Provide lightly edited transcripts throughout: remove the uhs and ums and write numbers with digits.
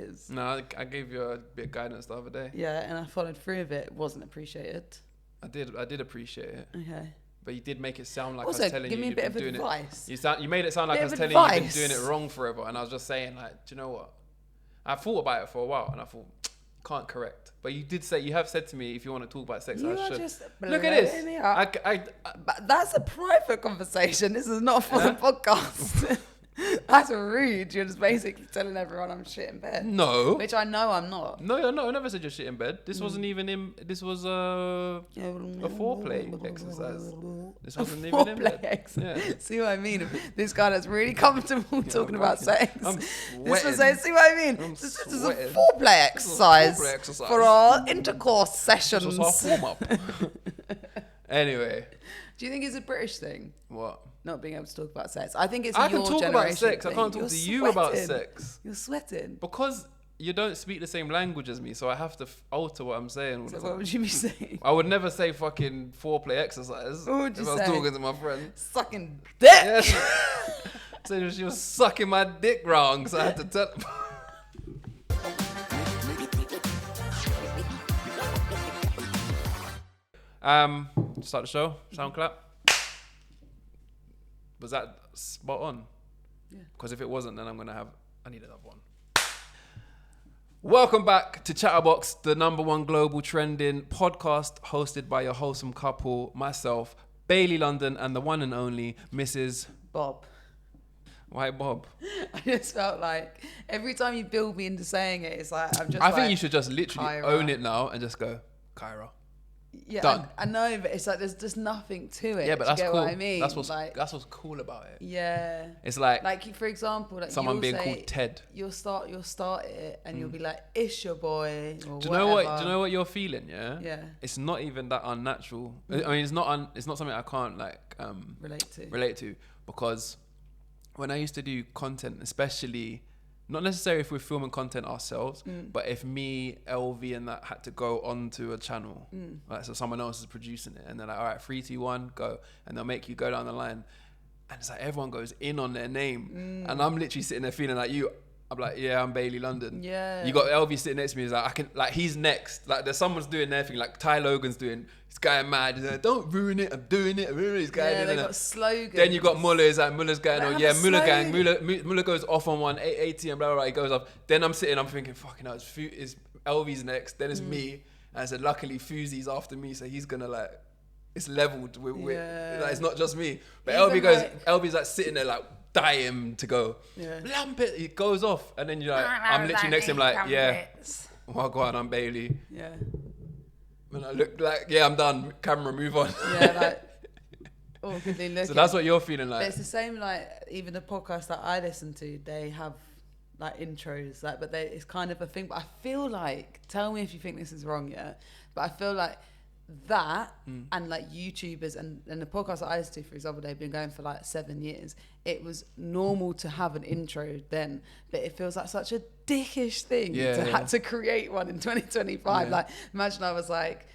is. No, I gave you a bit of guidance the other day. Yeah, and I followed through of it. It wasn't appreciated. I did appreciate it. Okay. But you did make it sound like Also, I was telling you give me a you've bit been of doing advice. it. You made it sound like I was telling you you've been doing it wrong forever. And I was just saying, like, do you know what? I thought about it for a while and I thought, can't correct. But you have said to me, if you want to talk about sex, I should. Just look at this. But that's a private conversation. This is not for the podcast. That's rude. You're just basically telling everyone I'm shit in bed. No. Which I know I'm not. No, I never said you're shit in bed. This wasn't even this was a foreplay exercise. This wasn't even in bed. Exercise. Yeah. See what I mean? This guy that's really comfortable talking about sex. I'm This was see what I mean? This is a sweating. foreplay exercise for our intercourse sessions. This was our warm-up. Anyway. Do you think it's a British thing? What? Not being able to talk about sex. I think it's I your can talk about sex. thing. I can't talk to you about sex. You're sweating. Because you don't speak the same language as me, so I have to alter what I'm saying. So what would you be saying? I would never say fucking foreplay exercise What would you if I was talking to my friend. Sucking dick. Yeah. So she was sucking my dick wrong, so I had to tell. Start the show. Sound clap. Was that spot on? Yeah. Because if it wasn't, then I need another one. Welcome back to Chatterbox, the #1 global trending podcast hosted by your wholesome couple, myself, Bailey London, and the one and only Mrs. Bob. Why Bob? I just felt like every time you build me into saying it, it's like I'm just. I think you should just literally Kaira. own it now and just go, Kaira. Yeah, Done. I know, but it's like there's just nothing to it. Yeah, but Do you that's get cool. what I mean? That's what's cool about it. Yeah. It's like for example, like someone you'll being say, called Ted. You'll start it, and you'll be like, "It's your boy." Or Do you know what you're feeling? Yeah. Yeah. It's not even that unnatural. I mean, it's not something I can't like relate to because when I used to do content, especially not necessarily if we're filming content ourselves, but if me, LV, and that had to go onto a channel, like so someone else is producing it, and they're like, all right, 3, 2, 1, go, and they'll make you go down the line, and it's like everyone goes in on their name, and I'm literally sitting there feeling like you. I'm like, yeah, I'm Bailey London. Yeah. You got LV sitting next to me. He's like, he's next. Like, there's someone's doing their thing. Like, Ty Logan's doing. He's going mad. He's like, don't ruin it. I'm doing it. He's going. Yeah, they got slogans. Then you got Muller. He's like, Muller's going. Oh yeah, Muller gang. slogan. Muller goes off on 180 and blah blah blah. He goes off. Then I'm sitting. I'm thinking, fucking hell. It's LV's next. Then it's me. And I said, luckily, Fuzi's after me, so he's gonna like. It's leveled with. Like, it's not just me. But Even LV's like sitting there like. Dying to go. Yeah. Lamp it. It goes off, and then you're like, I'm literally next to him, like, yeah. Well, go on, I'm Bailey. Yeah. And I look like, yeah, I'm done. Camera, move on. Yeah, like awkwardly looking. So that's what you're feeling like. But it's the same. Like even the podcasts that I listen to, they have like intros. Like, but it's kind of a thing. But I feel like, tell me if you think this is wrong, yeah. But I feel like. That and like YouTubers and the podcast that I listen to, for example, they've been going for like 7 years. It was normal to have an intro then, but it feels like such a dickish thing to have to create one in 2025. Yeah. Like, imagine I was like,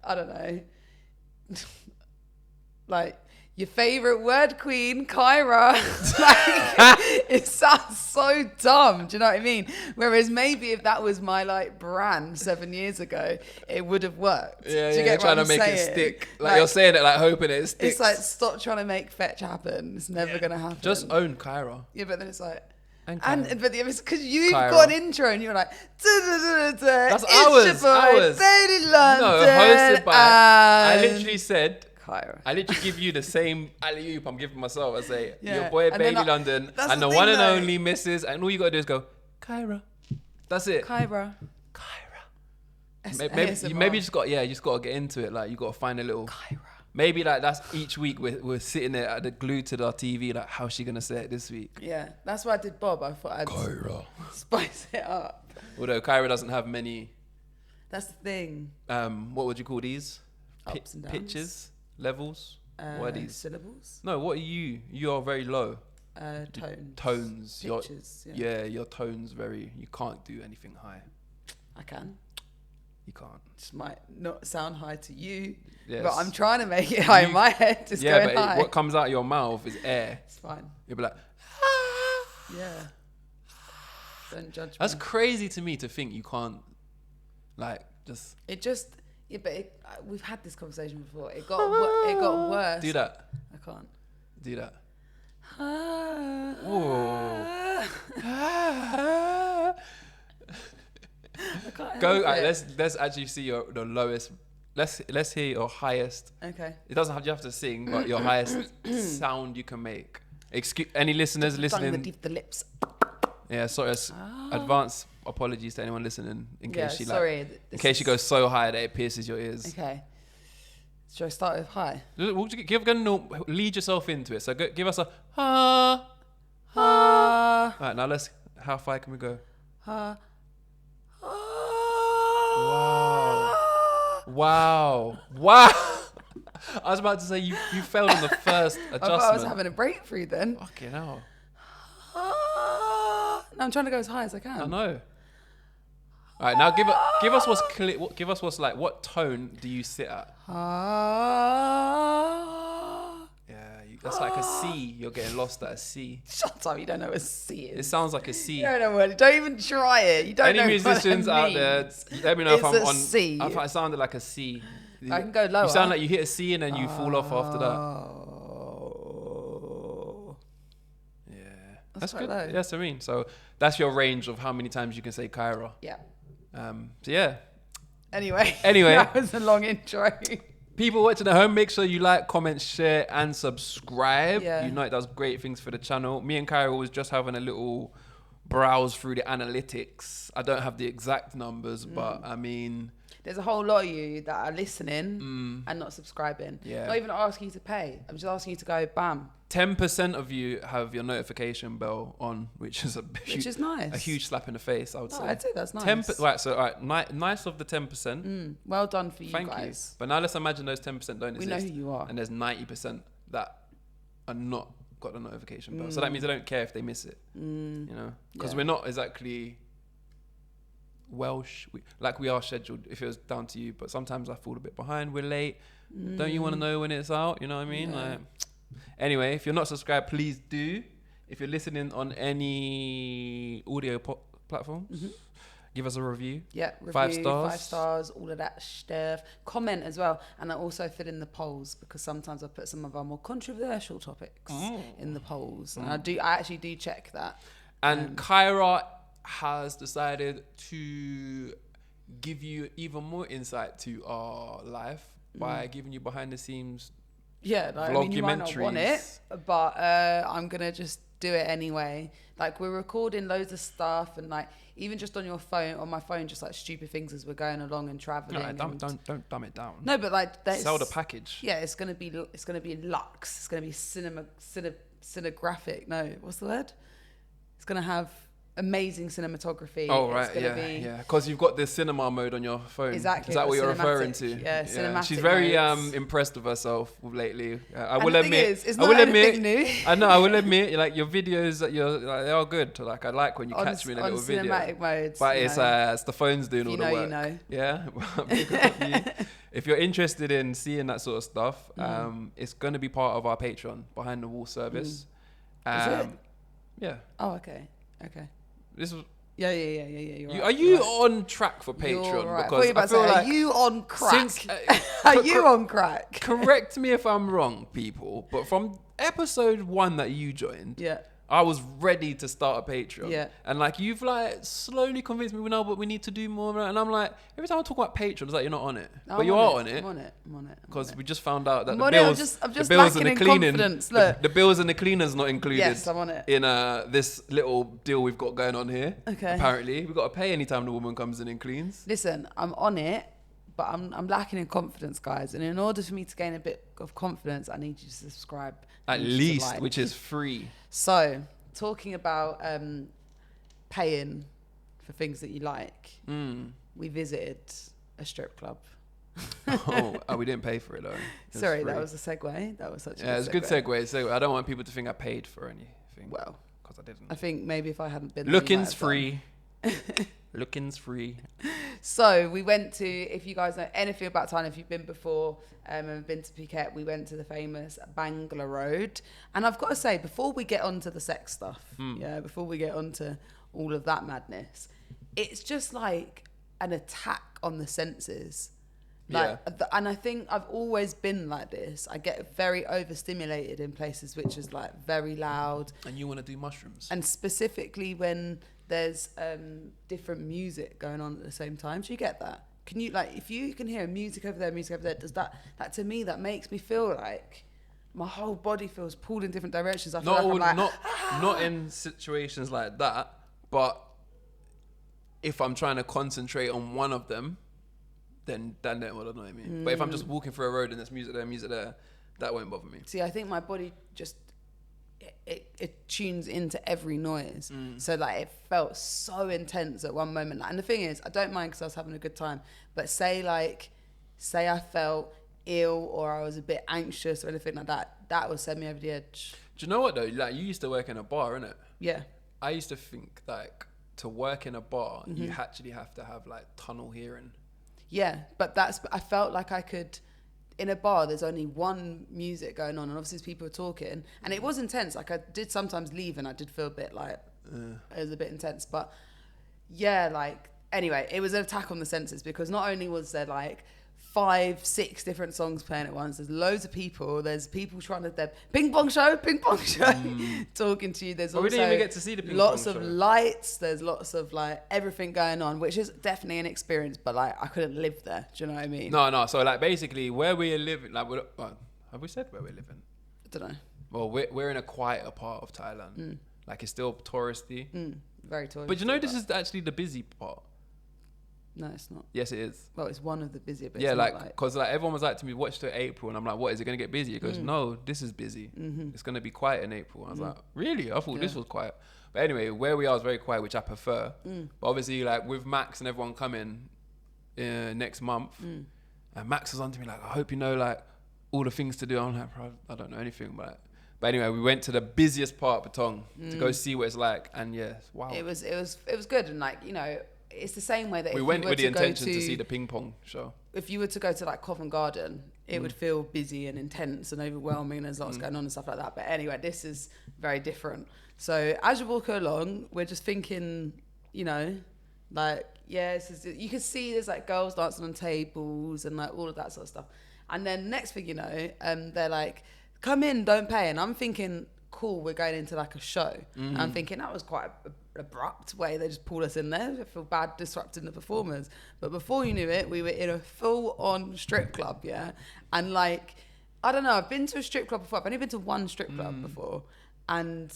I don't know, like your favorite word queen, Kaira. Like, it sounds so dumb. Do you know what I mean? Whereas maybe if that was my like brand 7 years ago, it would have worked. Yeah, Do you get trying what to I'm make saying? it stick. Like you're saying it, like hoping it sticks. It's like, stop trying to make fetch happen. It's never gonna happen. Just own Kaira. Yeah, but then it's like. But it's because you've Kaira. got an intro and you're like, that's it's ours. Bailey London. No, hosted by. I literally said. Kaira. I literally give you the same alley-oop I'm giving myself. I say, Yeah. your boy And Bailey then London, that's and the the thing one and though. only Mrs. And all you gotta do is go, Kaira. That's it. Kaira. Maybe you just got to get into it. Like you got to find a little. Kaira. Maybe like that's each week we're sitting there at the glued to our TV. Like how's she gonna say it this week? Yeah, that's why I did Bob. I thought I'd Kaira. spice it up. Although Kaira doesn't have many. That's the thing. What would you call these? Ups and downs. Pitches, levels. What are these? Syllables. No, what are you? You are very low. Tones. Tones. Pitches. Your tones very. You can't do anything high. I can. You can't. Just might not sound high to you, Yes. but I'm trying to make it high in my head. Just going but high. what comes out of your mouth is air. It's fine. You'll be like, Yeah. Don't judge me. That's crazy to me to think you can't, like, just. It just. Yeah, but we've had this conversation before. It got worse. Do that. I can't. Do that. Go. Let's actually see the lowest. Let's hear your highest. Okay. It doesn't have you have to sing, but your highest sound you can make. Excuse any listeners listening. Underneath the lips. Yeah, sorry. Advance apologies to anyone listening in case she goes so high that it pierces your ears. Okay. Should I start with high? Lead yourself into it. So give us a Right, now how high can we go? Wow. I was about to say you failed on the first adjustment. I thought I was having a breakthrough then. Fucking hell. No, I'm trying to go as high as I can. I know. All right, now give us what's clear. Give us what's like. What tone do you sit at? That's like a C. You're getting lost at a C. Shut up! You don't know what a C is. It sounds like a C. You don't know what. Don't even try it. You don't know. Any musicians out there, let me know if I'm on. C. I sounded like a C. I can go lower. You sound like you hit a C and then you fall off after that. Yeah, that's good. Low. Yes, I mean, so that's your range of how many times you can say Kaira. Yeah. So yeah. Anyway, that was a long intro. People watching at home, make sure you like, comment, share, and subscribe. Yeah. You know it does great things for the channel. Me and Kaira was just having a little browse through the analytics. I don't have the exact numbers, but I mean... There's a whole lot of you that are listening and not subscribing. Yeah. Not even asking you to pay. I'm just asking you to go, bam. 10% of you have your notification bell on, which is nice. A huge slap in the face, I would say. I'd say that's nice. Nice of the 10%. Well done for you Thank guys. You. But now let's imagine those 10% don't exist. We know who you are. And there's 90% that are not got the notification bell. So that means I don't care if they miss it. You know? Because we're not exactly... Welsh, we are scheduled if it was down to you, but sometimes I fall a bit behind. We're late. Don't you want to know when it's out? You know what I mean? Yeah. Anyway, if you're not subscribed, please do. If you're listening on any audio platforms, give us a review. Yeah, 5 stars. 5 stars, all of that stuff. Comment as well, and I also fill in the polls because sometimes I put some of our more controversial topics in the polls, and I actually do check that. And Kaira has decided to give you even more insight to our life by giving you behind the scenes you might not want it, but I'm gonna just do it anyway. Like, we're recording loads of stuff, and like even just on my phone, just like stupid things as we're going along and traveling. No, don't dumb it down. No, but like sell the package. Yeah, it's gonna be luxe. It's gonna be cinematographic. No, what's the word? It's gonna have amazing cinematography. Oh, right. Yeah. Because you've got the cinema mode on your phone. Exactly. Is that what you're referring to? Yeah, cinematic. She's very impressed with herself lately. I will admit. It's not anything new. I know. I will admit, like, your videos, they are good. Like, I like when you catch me in a little video. On cinematic modes. But it's the phone's doing all the work. You know. Yeah. If you're interested in seeing that sort of stuff, it's going to be part of our Patreon Behind the Wall service. Is it? Yeah. Oh, okay. This was Yeah. You're right. Are you on track for Patreon? Right. Because I feel like, are you on crack? Are you on crack? Correct me if I'm wrong, people. But from episode 1 that you joined, I was ready to start a Patreon. Yeah. And like, you've like slowly convinced me, no, but we need to do more. And I'm like, every time I talk about Patreon, it's like, you're not on it. But you are on it. I'm on it. Because we just found out that the bills and the cleaning, the bills and the cleaners not included. Yes, I'm on it. In this little deal we've got going on here. Okay. Apparently, we've got to pay anytime the woman comes in and cleans. Listen, I'm on it, but I'm lacking in confidence, guys. And in order for me to gain a bit of confidence, I need you to subscribe. At least, which is free. So, talking about paying for things that you like, we visited a strip club. We didn't pay for it though. Sorry, free. That was a segue. That was such a good segue. It's a good segue. I don't want people to think I paid for anything. Well, because I didn't. I think maybe if I hadn't been Looking's free. Looking's free. So we went to, if you guys know anything about Thailand, if you've been before and been to Phuket, we went to the famous Bangla Road. And I've got to say, before we get onto the sex stuff, before we get onto all of that madness. It's just like an attack on the senses. Like, and I think I've always been like this. I get very overstimulated in places which is like very loud. And you want to do mushrooms. And specifically when there's different music going on at the same time. Do you get that? Can you, like, if you can hear music over there, does that to me, that makes me feel like my whole body feels pulled in different directions. I feel not in situations like that, but if I'm trying to concentrate on one of them, then that will annoy me. But if I'm just walking through a road and there's music there, that won't bother me. See, I think my body just it tunes into every noise. So like it felt so intense at one moment. And the thing is, I don't mind because I was having a good time. But say I felt ill or I was a bit anxious or anything like that, that would send me over the edge. Do you know what though? Like, you used to work in a bar, innit? Yeah. I used to think like to work in a bar, you actually have to have like tunnel hearing. Yeah, but I felt like I could, in a bar, there's only one music going on and obviously people are talking and it was intense. Like I did sometimes leave and I did feel a bit like, it was a bit intense. But yeah, like, anyway, it was an attack on the senses because not only was there like 5-6 different songs playing at once, there's loads of people, there's people trying to ping pong show talking to you. There's also we didn't even get to see the ping lots pong of show. Lights, there's lots of like everything going on, which is definitely an experience, but like I couldn't live there. Do you know what I mean? No, so like basically where we're living, like have we said where we're living? I don't know. Well, we're in a quieter part of Thailand. Like it's still touristy. Very touristy. But you know, this is actually the busy part. No, it's not. Yes, it is. Well, it's one of the busier bits. Yeah, because like everyone was like to me, watch till April, and I'm like, what, is it going to get busy? He goes, no, this is busy. It's going to be quiet in April. And I was like, really? I thought this was quiet. But anyway, where we are is very quiet, which I prefer. But obviously, like with Max and everyone coming next month, and Max was on to me like, I hope you know like all the things to do. I'm like, bro, I don't know anything, but anyway, we went to the busiest part of Patong to go see what it's like, and yes, wow, it was good, and like, you know, it's the same way that we went with the intention to see the ping pong show. If you were to go to like Covent Garden, it would feel busy and intense and overwhelming, and there's lots going on and stuff like that. But anyway, this is very different. So as you walk along, we're just thinking, you know, like, yeah, you can see there's like girls dancing on tables and like all of that sort of stuff. And then next thing you know, they're like, come in, don't pay. And I'm thinking, cool, we're going into like a show. And I'm thinking that was quite an abrupt way. They just pulled us in there. I feel bad disrupting the performers. But before you knew it, we were in a full-on strip club, yeah? And like, I don't know, I've been to a strip club before. I've only been to one strip club before. And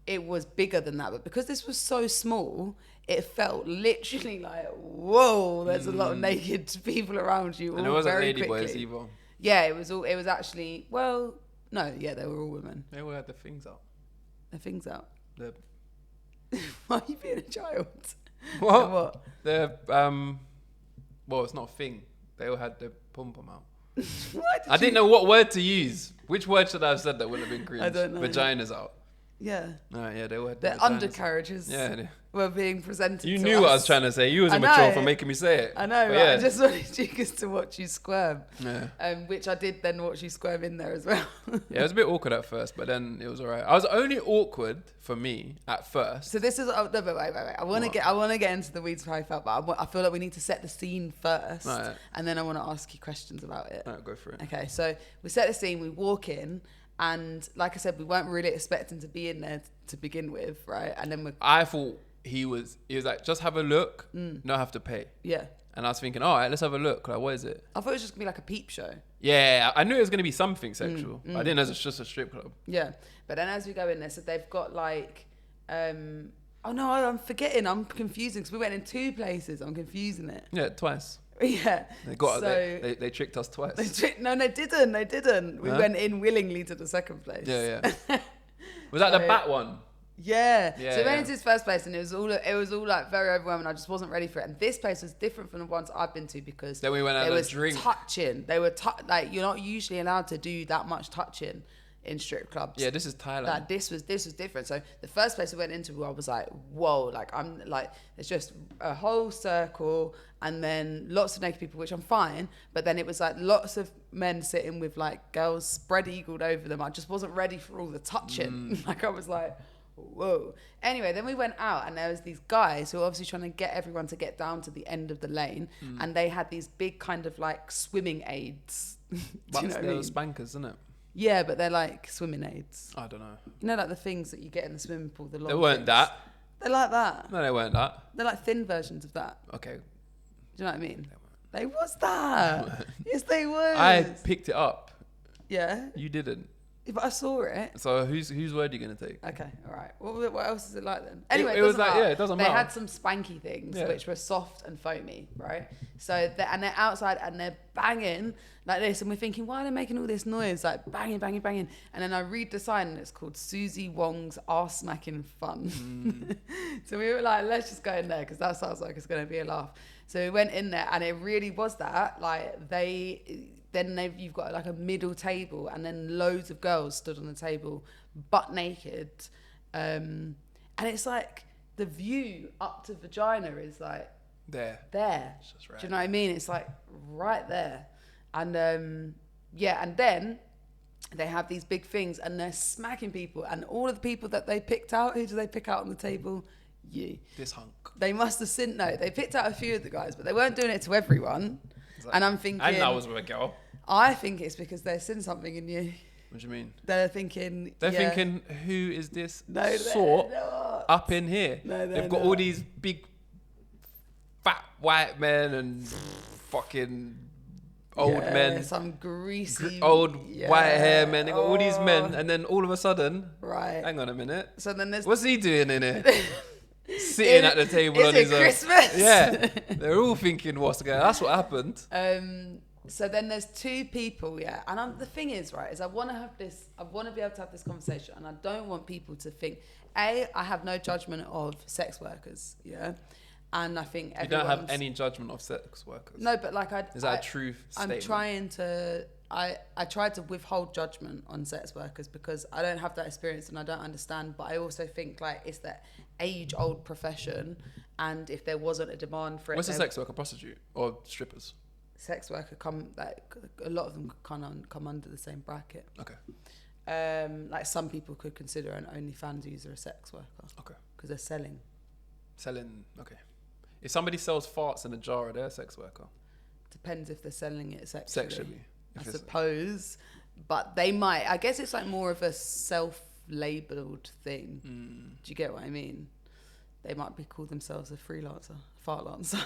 it was bigger than that. But because this was so small, it felt literally like, whoa, there's a lot of naked people around you. And it wasn't very lady quickly. Boys either. Yeah, it was actually, well, no, yeah, they were all women. They all had the things out. Their things out. Why are you being a child? What? Well, it's not a thing. They all had their pom-pom out. I didn't know what word to use. Which word should I have said that wouldn't have been cringe? I don't know. Vaginas out. Yeah. Yeah, they all had their undercarriages. Yeah. Were being presented. You to knew us. what I was trying to say. You was immature for making me say it. I know. Right? Yeah. I just wanted you guys to watch you squirm. Yeah. Which I did then watch you squirm in there as well. Yeah, it was a bit awkward at first, but then it was alright. I was only awkward for me at first. So this is no, but wait. I want to get into the weeds of how I felt, but I feel like we need to set the scene first, right. And then I want to ask you questions about it. Right, go for it. Okay, so we set the scene. We walk in. And like I said, we weren't really expecting to be in there to begin with, right? And then I thought he was like, just have a look, no have to pay. Yeah. And I was thinking, all right, let's have a look. Like, what is it? I thought it was just gonna be like a peep show. Yeah, I knew it was gonna be something sexual. I didn't know it was just a strip club. Yeah, but then as we go in there, so they've got like, oh no, I'm forgetting. I'm confusing because we went in 2 places. I'm confusing it. Yeah, twice. Yeah. They tricked us twice. No, they didn't. We went in willingly to the second place. Yeah. Was that the bat one? Yeah. So we went into his first place and it was all like very overwhelming. I just wasn't ready for it. And this place was different from the ones I've been to because then we went out and drink. Touching. They were like, you're not usually allowed to do that much touching in strip clubs. Yeah, this is Thailand. Like this was different. So the first place we went into, I was like, whoa, like I'm like, it's just a whole circle and then lots of naked people, which I'm fine. But then it was like lots of men sitting with like girls spread eagled over them. I just wasn't ready for all the touching. Like I was like, whoa. Anyway, then we went out and there was these guys who were obviously trying to get everyone to get down to the end of the lane. And they had these big kind of like swimming aids. Do you know what I mean? Spankers, isn't it? Yeah, but they're like swimming aids. I don't know. You know, like the things that you get in the swimming pool, the long They weren't things? that. They're like that. No, they weren't that. They're like thin versions of that. Okay. Do you know what I mean? They was that. Yes, they was. I picked it up. Yeah. You didn't. Yeah, but I saw it. So whose word are you going to take? Okay, all right. What else is it like then? Anyway, it was like, it doesn't matter. They had some spanky things, which were soft and foamy, right? So, they're outside and they're banging like this. And we're thinking, why are they making all this noise? Like banging, banging, banging. And then I read the sign and it's called Susie Wong's Arse Smacking Fun. So we were like, let's just go in there because that sounds like it's going to be a laugh. So we went in there and it really was that. Like you've got like a middle table and then loads of girls stood on the table butt naked. And it's like the view up to vagina is like there. Just right. Do you know what I mean? It's like right there. And and then they have these big things and they're smacking people, and all of the people that they picked out, who do they pick out on the table? You. This hunk. They must have seen, no, they picked out a few of the guys, but they weren't doing it to everyone. And I'm thinking... And that was with a girl. I think it's because they've seen something in you. What do you mean? They're thinking... They're thinking, who is this no, sort up in here? No, they've got all these big fat white men and fucking old men. Some greasy... old white hair men. They got all these men, and then all of a sudden... Right. Hang on a minute. So then there's... What's he doing in it? Sitting at the table on his own. Is it Christmas? Yeah. They're all thinking, what's going on? That's what happened. So then there's two people, and the thing is, right, is I want to be able to have this conversation, and I don't want people to think, I have no judgment of sex workers, and I think you don't have any judgment of sex workers. No, but like is that a true statement? I'm trying to. I tried to withhold judgment on sex workers because I don't have that experience and I don't understand. But I also think like it's that age-old profession, and if there wasn't a demand for it, what's a sex worker? Prostitute or strippers? Sex worker a lot of them come under the same bracket. Okay. Like some people could consider an OnlyFans user a sex worker. Okay. Because they're selling. Okay. If somebody sells farts in a jar, are they a sex worker? Depends if they're selling it sexually. I suppose. But they might. I guess it's like more of a self-labelled thing. Do you get what I mean? They might call themselves a freelancer, fartlancer.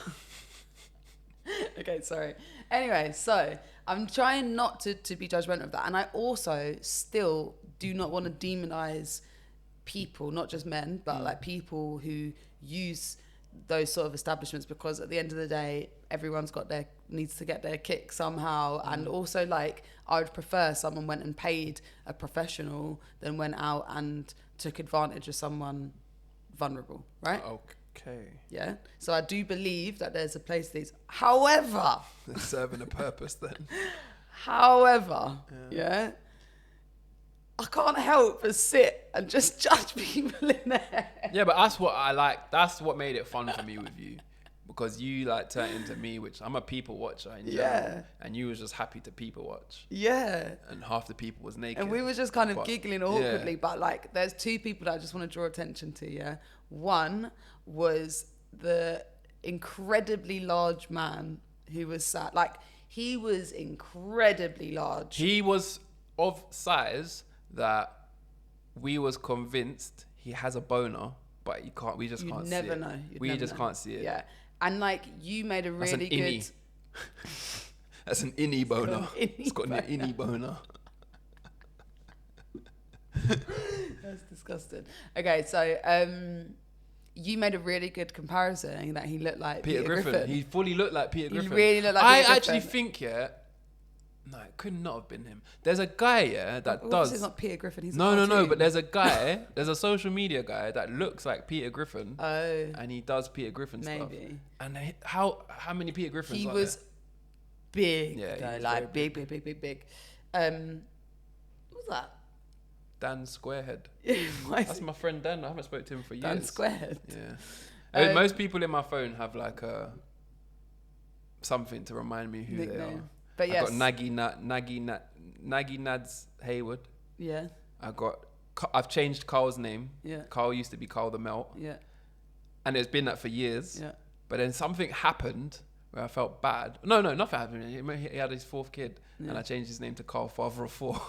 Okay, sorry. Anyway, so I'm trying not to be judgmental of that. And I also still do not want to demonise people, not just men, but like people who use those sort of establishments, because at the end of the day, everyone's needs to get their kick somehow. And also, like, I would prefer someone went and paid a professional than went out and took advantage of someone vulnerable, right? Okay. Yeah. So I do believe that there's a place for these. However, they're serving a purpose then. However, I can't help but sit and just judge people in there. Yeah, but that's what I like. That's what made it fun for me with you. Because you like turned into me, which I'm a people watcher. And you was just happy to people watch. Yeah. And half the people was naked. And we were just kind of giggling awkwardly. Yeah. But like, there's two people that I just want to draw attention to, One was the incredibly large man who was sat. Like, he was incredibly large. He was of size that we was convinced he has a boner, but we just can't see it. We just can't see it. Yeah. And like, you made a really good... That's an innie boner. It's got an innie boner. That's disgusting. Okay, so you made a really good comparison that he looked like Peter Griffin. He fully looked like Peter Griffin. He really looked like Peter Griffin. I actually think, no, it could not have been him. There's a guy, that does... He's not Peter Griffin, he's No, but there's a guy, there's a social media guy that looks like Peter Griffin. Oh. And he does Peter Griffin stuff. Maybe. And how many Peter Griffins he are was there? Big. Yeah, though, like big. What was that? Dan Squarehead. That's my friend Dan. I haven't spoken to him for years. Dan Squarehead? Yeah. Most people in my phone have like something to remind me who nickname. They are. But yes. I got Naggy Nads Haywood. Yeah. I got I've changed Carl's name. Yeah. Carl used to be Carl the Melt. Yeah. And it's been that for years. Yeah. But then something happened where I felt bad. No, nothing happened. He had his 4th kid, and I changed his name to Carl, father of 4.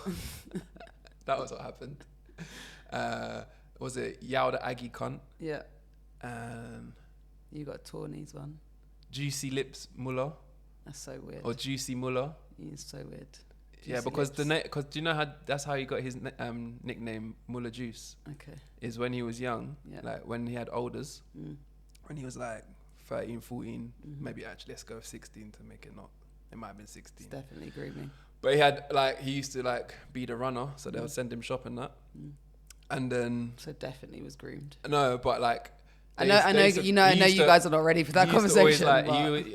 That was what happened. Was it Yao the Aggie cunt? Yeah. And You got Tawny's one. Juicy Lips Mullah. That's so weird. Or Juicy Mullah. It's so weird. Yeah, because do you know how that's how he got his nickname Mullah Juice? Okay. Is when he was young, Yeah. like when he had olders, when he was like 13, 14, maybe actually let's go with 16 to make it not. It might have been 16. It's definitely grooming. But he used to like be the runner, so they would send him shopping and that. And then So definitely was groomed. no, but like I know you guys are not ready for that conversation.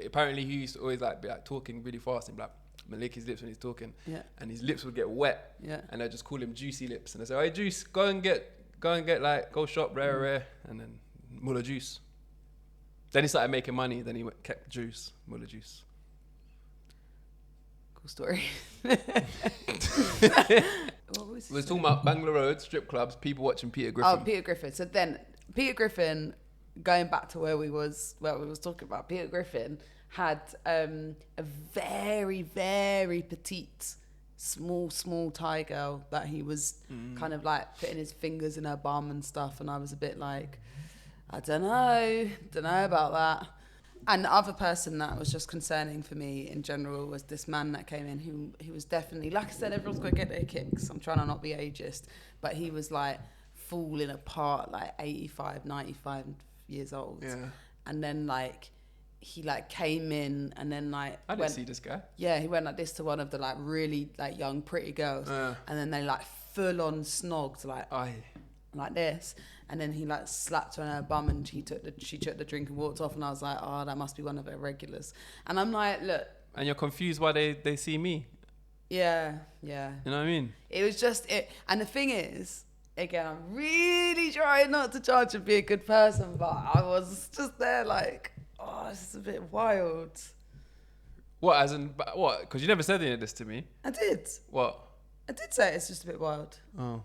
Apparently he used to always like be like talking really fast and like lick his lips when he's talking. Yeah. And his lips would get wet. Yeah. And they just call him Juicy Lips. And they say, "Hey Juice, go and get like go shop rare," and then Mullah Juice. Then he started making money. Then he kept Juice, Mullah Juice. Cool story. What was We was talking about Bangla Road strip clubs, people watching Peter Griffin. Oh, Peter Griffin. So then Peter Griffin, going back to where we was talking about, Peter Griffin had a very, very petite, small Thai girl that he was kind of like putting his fingers in her bum and stuff, and I was a bit like, I don't know about that. And the other person that was just concerning for me in general was this man that came in who was definitely, like I said, everyone's got to get their kicks. I'm trying to not be ageist, but he was like falling apart, like 85, 95 years old. Yeah. And then like he like came in and then like I didn't see this guy. Yeah, he went like this to one of the like really like young pretty girls, and then they like full on snogged like this, and then he like slapped her on her bum and she took the drink and walked off, and I was like, oh, that must be one of her regulars. And I'm like, look. And you're confused why they see me. Yeah. You know what I mean? It was just it, and the thing is, again, I'm really trying not to judge and be a good person, but I was just there like, oh, this is a bit wild. What, as in, what? Because you never said any of this to me. I did. What? I did say it's just a bit wild. Oh.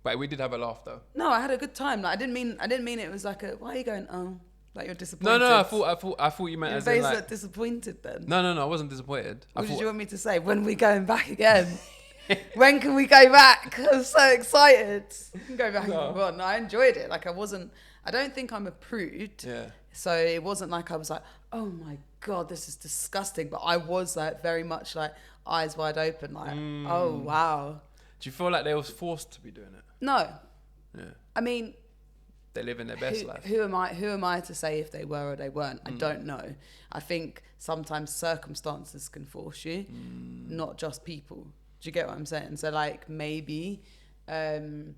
But we did have a laugh though. No, I had a good time. Like, I didn't mean it was like a, why are you going, oh, like you're disappointed? No, I thought you meant your as face in like... looked disappointed then. No, I wasn't disappointed. What did you want me to say? When are we going back again? When can we go back? I'm so excited. We can go back. No, I enjoyed it. Like I don't think I'm a prude. Yeah. So it wasn't like I was like, oh my God, this is disgusting. But I was like very much like eyes wide open, like, oh wow. Do you feel like they was forced to be doing it? No. Yeah. I mean, they live in their best life. Who am I to say if they were or they weren't? I don't know. I think sometimes circumstances can force you, not just people. Do you get what I'm saying? So like maybe there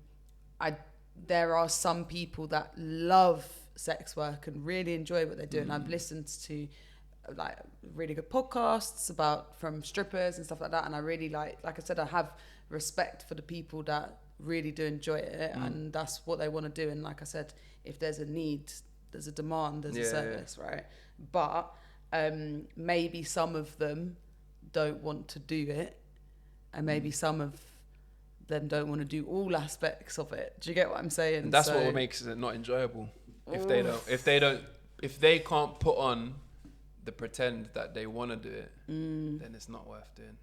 are some people that love sex work and really enjoy what they do. And I've listened to like really good podcasts from strippers and stuff like that. And I really like I said, I have respect for the people that really do enjoy it and that's what they want to do. And like I said, if there's a need, there's a demand, there's a service, right? But maybe some of them don't want to do it, and maybe some of them don't want to do all aspects of it. Do you get what I'm saying? And that's what makes it not enjoyable. If they can't put on the pretend that they want to do it, then it's not worth doing.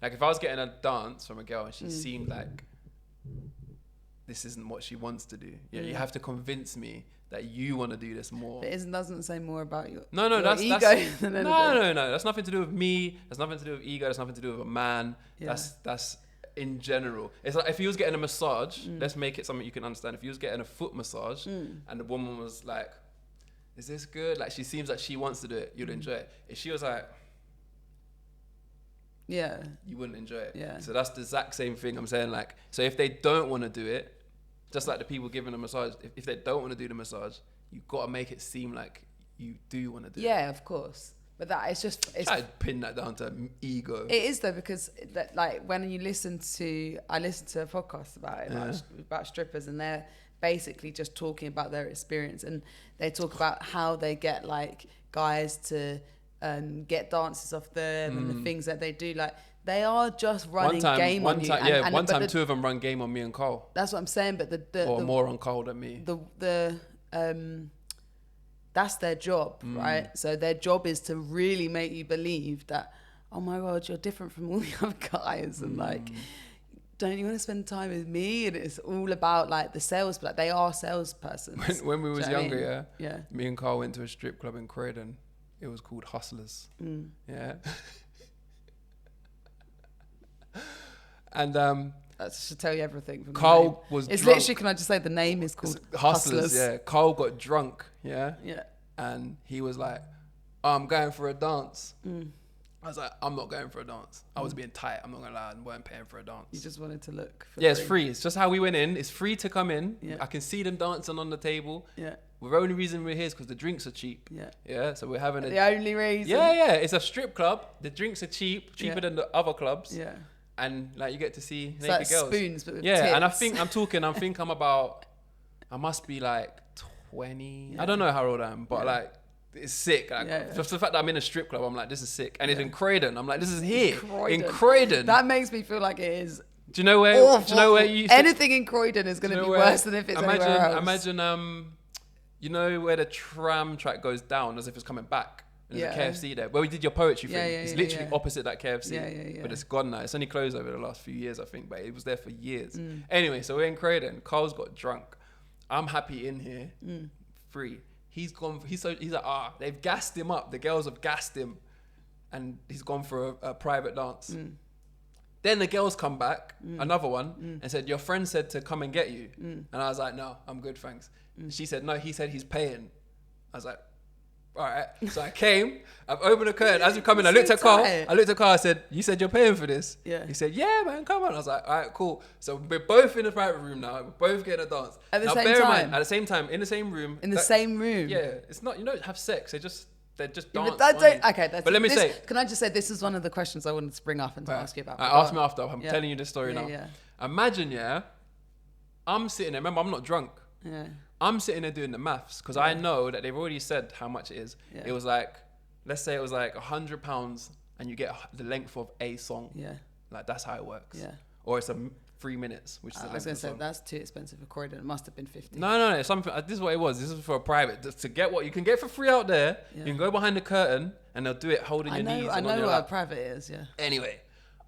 Like if I was getting a dance from a girl and she seemed like this isn't what she wants to do, you have to convince me that you want to do this more. But doesn't say more about your that's ego. No. That's nothing to do with me. That's nothing to do with ego. That's nothing to do with a man. Yeah. That's in general. It's like if he was getting a massage, let's make it something you can understand. If he was getting a foot massage and the woman was like, is this good? Like she seems like she wants to do it, you'd enjoy it. If she was like, you wouldn't enjoy it. Yeah. So that's the exact same thing I'm saying. Like, so if they don't want to do it, just like the people giving a massage, if they don't want to do the massage, you've got to make it seem like you do want to do it. Yeah, of course. But that it's just... Try to pin that down to ego. It is though, because like when you I listened to a podcast about it, about strippers, and they're basically just talking about their experience, and they talk about how they get like guys to get dances off them and the things that they do. Like they are just running game on you. One time, two of them run game on me and Carl. That's what I'm saying. But more on Carl than me. That's their job, right? So their job is to really make you believe that, oh my God, you're different from all the other guys, and like, don't you want to spend time with me? And it's all about like the sales, but like, they are salespersons. When we was younger, yeah, me and Carl went to a strip club in Croydon. It was called Hustlers. Yeah. And that should tell you everything. From Carl was it's drunk. literally, can I just say the name is called Hustlers? Yeah. Carl got drunk. Yeah. Yeah. And he was like, oh, I'm going for a dance. I was like, I'm not going for a dance. I was being tight. I'm not gonna lie, I weren't paying for a dance. You just wanted to look for it's free. It's just how we went in. It's free to come in. Yeah. I can see them dancing on the table. Yeah. The only reason we're here is because the drinks are cheap. Yeah. Yeah. So we're having the only reason. Yeah. It's a strip club. The drinks are cheaper than the other clubs. Yeah. And like you get to see it's naked like girls. Spoons, but with tits. And I think I must be like 20. Yeah. I don't know how old I am, but like it's sick. Like, just the fact that I'm in a strip club, I'm like, this is sick. And it's in Croydon. I'm like, this is here in Croydon. That makes me feel like it is. Do you know where? Awful. Do you know where you? Anything in Croydon is going to be worse than if it's anywhere else. Imagine, you know where the tram track goes down as if it's coming back. There's a KFC there where we did your poetry thing. It's literally opposite that KFC. But it's gone now. It's only closed over the last few years, I think. But it was there for years. Anyway, so we're in Croydon. Carl's got drunk. I'm happy in here, free. He's gone. He's like, they've gassed him up. The girls have gassed him, and he's gone for a private dance. Then the girls come back, another one, and said, your friend said to come and get you. And I was like, no, I'm good, thanks. She said, no, he said he's paying. I was like, all right. So I came, I've opened the curtain. As we come in, I looked at Carl. I said, you said you're paying for this? Yeah. He said, yeah, man, come on. I was like, all right, cool. So we're both in the private room now. We're both getting a dance. At the same time? At the same time, in the same room. In the same room? Yeah. It's not, you don't have sex. They're just dance. But let me say. Can I just say, this is one of the questions I wanted to bring up and to ask you about. Ask me after. I'm telling you this story now. Yeah. Imagine, I'm sitting there. Remember, I'm not drunk. Yeah. I'm sitting there doing the maths because I know that they've already said how much it is. Yeah. It was like, let's say it was like £100 and you get the length of a song. Yeah. Like that's how it works. Yeah. Or it's 3 minutes, which is the length I was going of to the say, song. that's too expensive for Croydon. It must have been 50. No. Something. This is what it was. This is for a private. Just to get what you can get for free out there. Yeah. You can go behind the curtain and they'll do it holding your knees. I know what a private is, yeah. Anyway,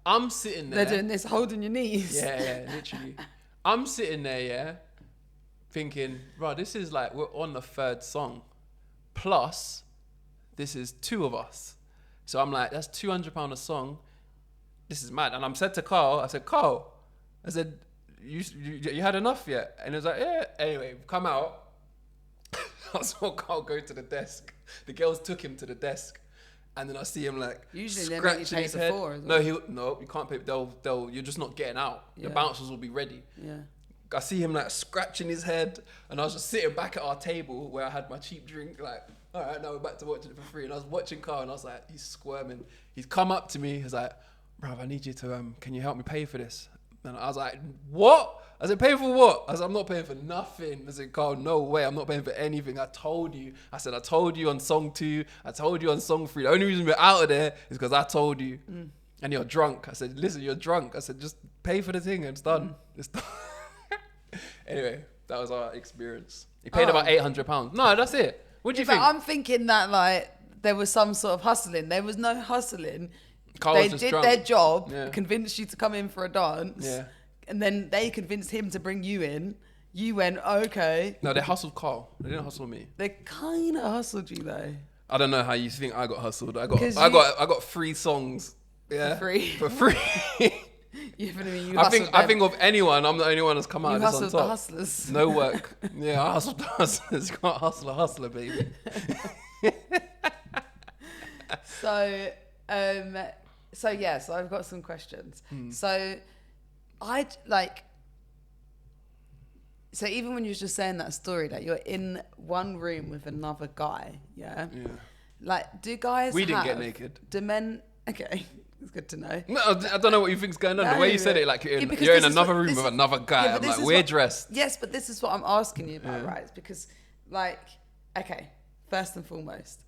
I'm sitting there. They're doing this holding your knees. Yeah, literally. I'm sitting there, thinking, bro, this is like, we're on the third song. Plus, this is 2 of us. So I'm like, that's £200 a song. This is mad. And I'm said to Carl, I said, you had enough yet? And he was like, yeah. Anyway, come out. I saw Carl go to the desk. The girls took him to the desk. And then I see him like usually they make you pay his head. before as well. No, you can't pay. You're just not getting out. Yeah. The bouncers will be ready. Yeah. I see him like scratching his head, and I was just sitting back at our table where I had my cheap drink. Like, all right, now we're back to watching it for free. And I was watching Carl, and I was like, he's squirming. He's come up to me. He's like, bruv, I need you to can you help me pay for this? And I was like, what? I said, pay for what? I said, I'm not paying for nothing. I said, Carl, no way. I'm not paying for anything. I told you. I said, I told you on song 2. I told you on song 3. The only reason we're out of there is because I told you. And you're drunk. I said, listen, you're drunk. I said, just pay for the thing and it's done. It's done. Anyway, that was our experience. He paid about £800. No, that's it. What do you think? I'm thinking that like there was some sort of hustling. There was no hustling. They did drunk. Their job, convinced you to come in for a dance. Yeah. And then they convinced him to bring you in. You went, okay. No, they hustled Carl. They didn't hustle me. They kind of hustled you though. I don't know how you think I got hustled. I got 3 songs. Yeah. For free. I think of anyone, I'm the only one that's come out of this on top. You hustled the hustlers. No work. Yeah, I hustled the hustlers. You can't hustle a hustler, baby. So I've got some questions. So so even when you were just saying that story, that you're in one room with another guy, yeah? Like, do guys We didn't get naked. Do men... Okay, it's good to know. No, I don't know what you think's going on. The way you said it, like you're in another room with another guy. I'm like, we're dressed. Yes, but this is what I'm asking you about, right? It's because, like, okay, first and foremost,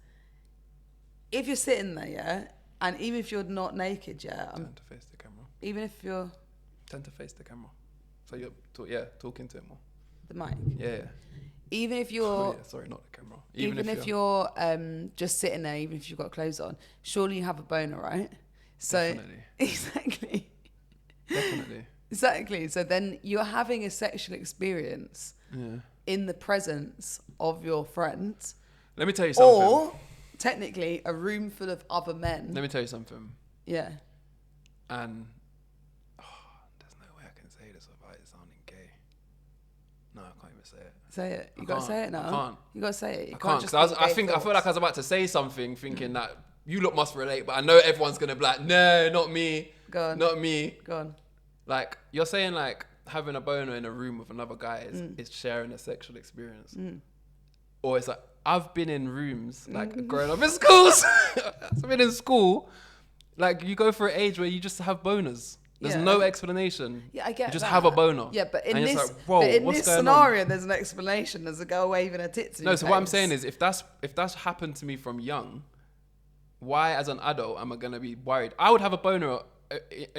if you're sitting there, And even if you're not naked, Turn to face the camera. Even if you're... Turn to face the camera. So you're talking to it more. The mic? Yeah. Even if you're... sorry, not the camera. Even if you're just sitting there, even if you've got clothes on, surely you have a boner, right? So Definitely. Exactly. Definitely. Exactly. So then you're having a sexual experience in the presence of your friends. Let me tell you something. Or technically a room full of other men. Let me tell you something. Yeah. And there's no way I can say this without it sounding gay. No, I can't even say it. Say it. You got to say it now. I can't. You got to say it. I can't. Because I feel like I was about to say something thinking that you lot must relate, but I know everyone's going to be like, no, not me. Go on. Not me. Go on. Like, you're saying like having a boner in a room with another guy is sharing a sexual experience. Or it's like, I've been in rooms, like growing up in schools. I've been in school. Like, you go for an age where you just have boners. There's no explanation. Yeah, I get You just that. have a boner. Yeah, but in and this, like, whoa, but in what's this going scenario, on? there's an explanation. There's a girl waving her tits in No, your so what I'm face. saying is, if that's happened to me from young, why as an adult am I going to be worried? I would have a boner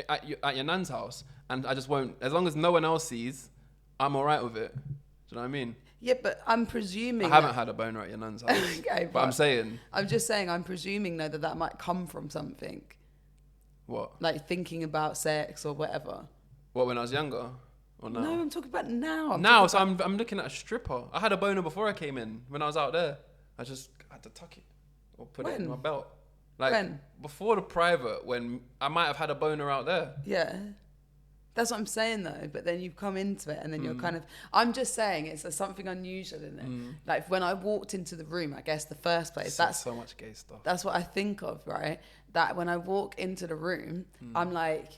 at your nan's house, and I just won't. As long as no one else sees, I'm all right with it. Do you know what I mean? Yeah, but I'm presuming... I haven't had a boner at your nan's house. Okay, but I'm saying... I'm just saying, I'm presuming, though, that might come from something. What? Like thinking about sex or whatever. What, when I was younger? Or now? No, I'm talking about now. I'm looking at a stripper. I had a boner before I came in. When I was out there, I just had to tuck it or put it in my belt. Like, when? Before the private, when I might have had a boner out there. Yeah. That's what I'm saying, though. But then you've come into it and then you're kind of... I'm just saying it's something unusual in it. Like, when I walked into the room, I guess the first place... That's so much gay stuff. That's what I think of, right? That when I walk into the room, I'm like,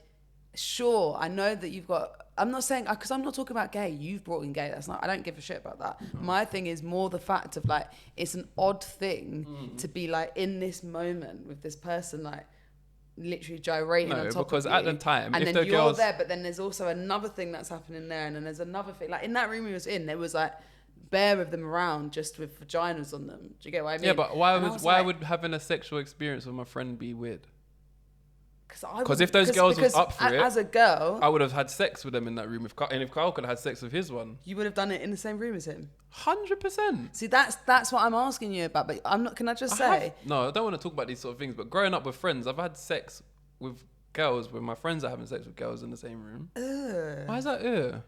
sure, I know that you've got... I'm not saying... Because I'm not talking about gay. You've brought in gay. That's not... I don't give a shit about that. My thing is more the fact of, like, it's an odd thing to be, like, in this moment with this person, like... literally gyrating on top of you. Because at the time, and if then the you're girls... there, but then there's also another thing that's happening there, and then there's another thing. Like in that room he was in, there was like bare of them around just with vaginas on them. Do you get what I mean? Yeah, but why would having a sexual experience with my friend be weird? Because if those girls was up for it, as a girl, I would have had sex with them in that room. If Carl could have had sex with his one, you would have done it in the same room as him. 100%. See, that's what I'm asking you about. But I'm not. Can I just say? No, I don't want to talk about these sort of things. But growing up with friends, I've had sex with girls when my friends are having sex with girls in the same room. Why is that?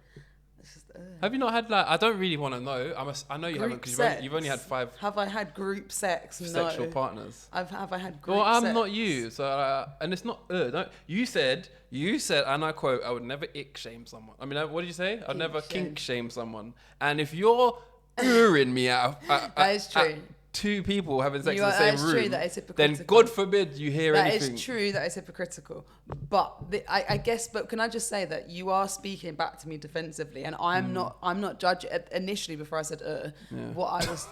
It's just, Have you not had like? I don't really want to know. I know you haven't because you've only had 5. Have I had group sex? Sexual partners. Have I had group Well, I'm sex? not you. So and it's not. Don't, you said, and I quote, I would never ick shame someone. I mean, what did you say? I'd never kink shame someone. And if you're in me out, that is true. 2 people having sex in the same room, true, that is hypocritical. then God forbid you hear anything. That is true, that is hypocritical. But I guess, but can I just say that you are speaking back to me defensively, and I'm not judging. Initially, before I said what I was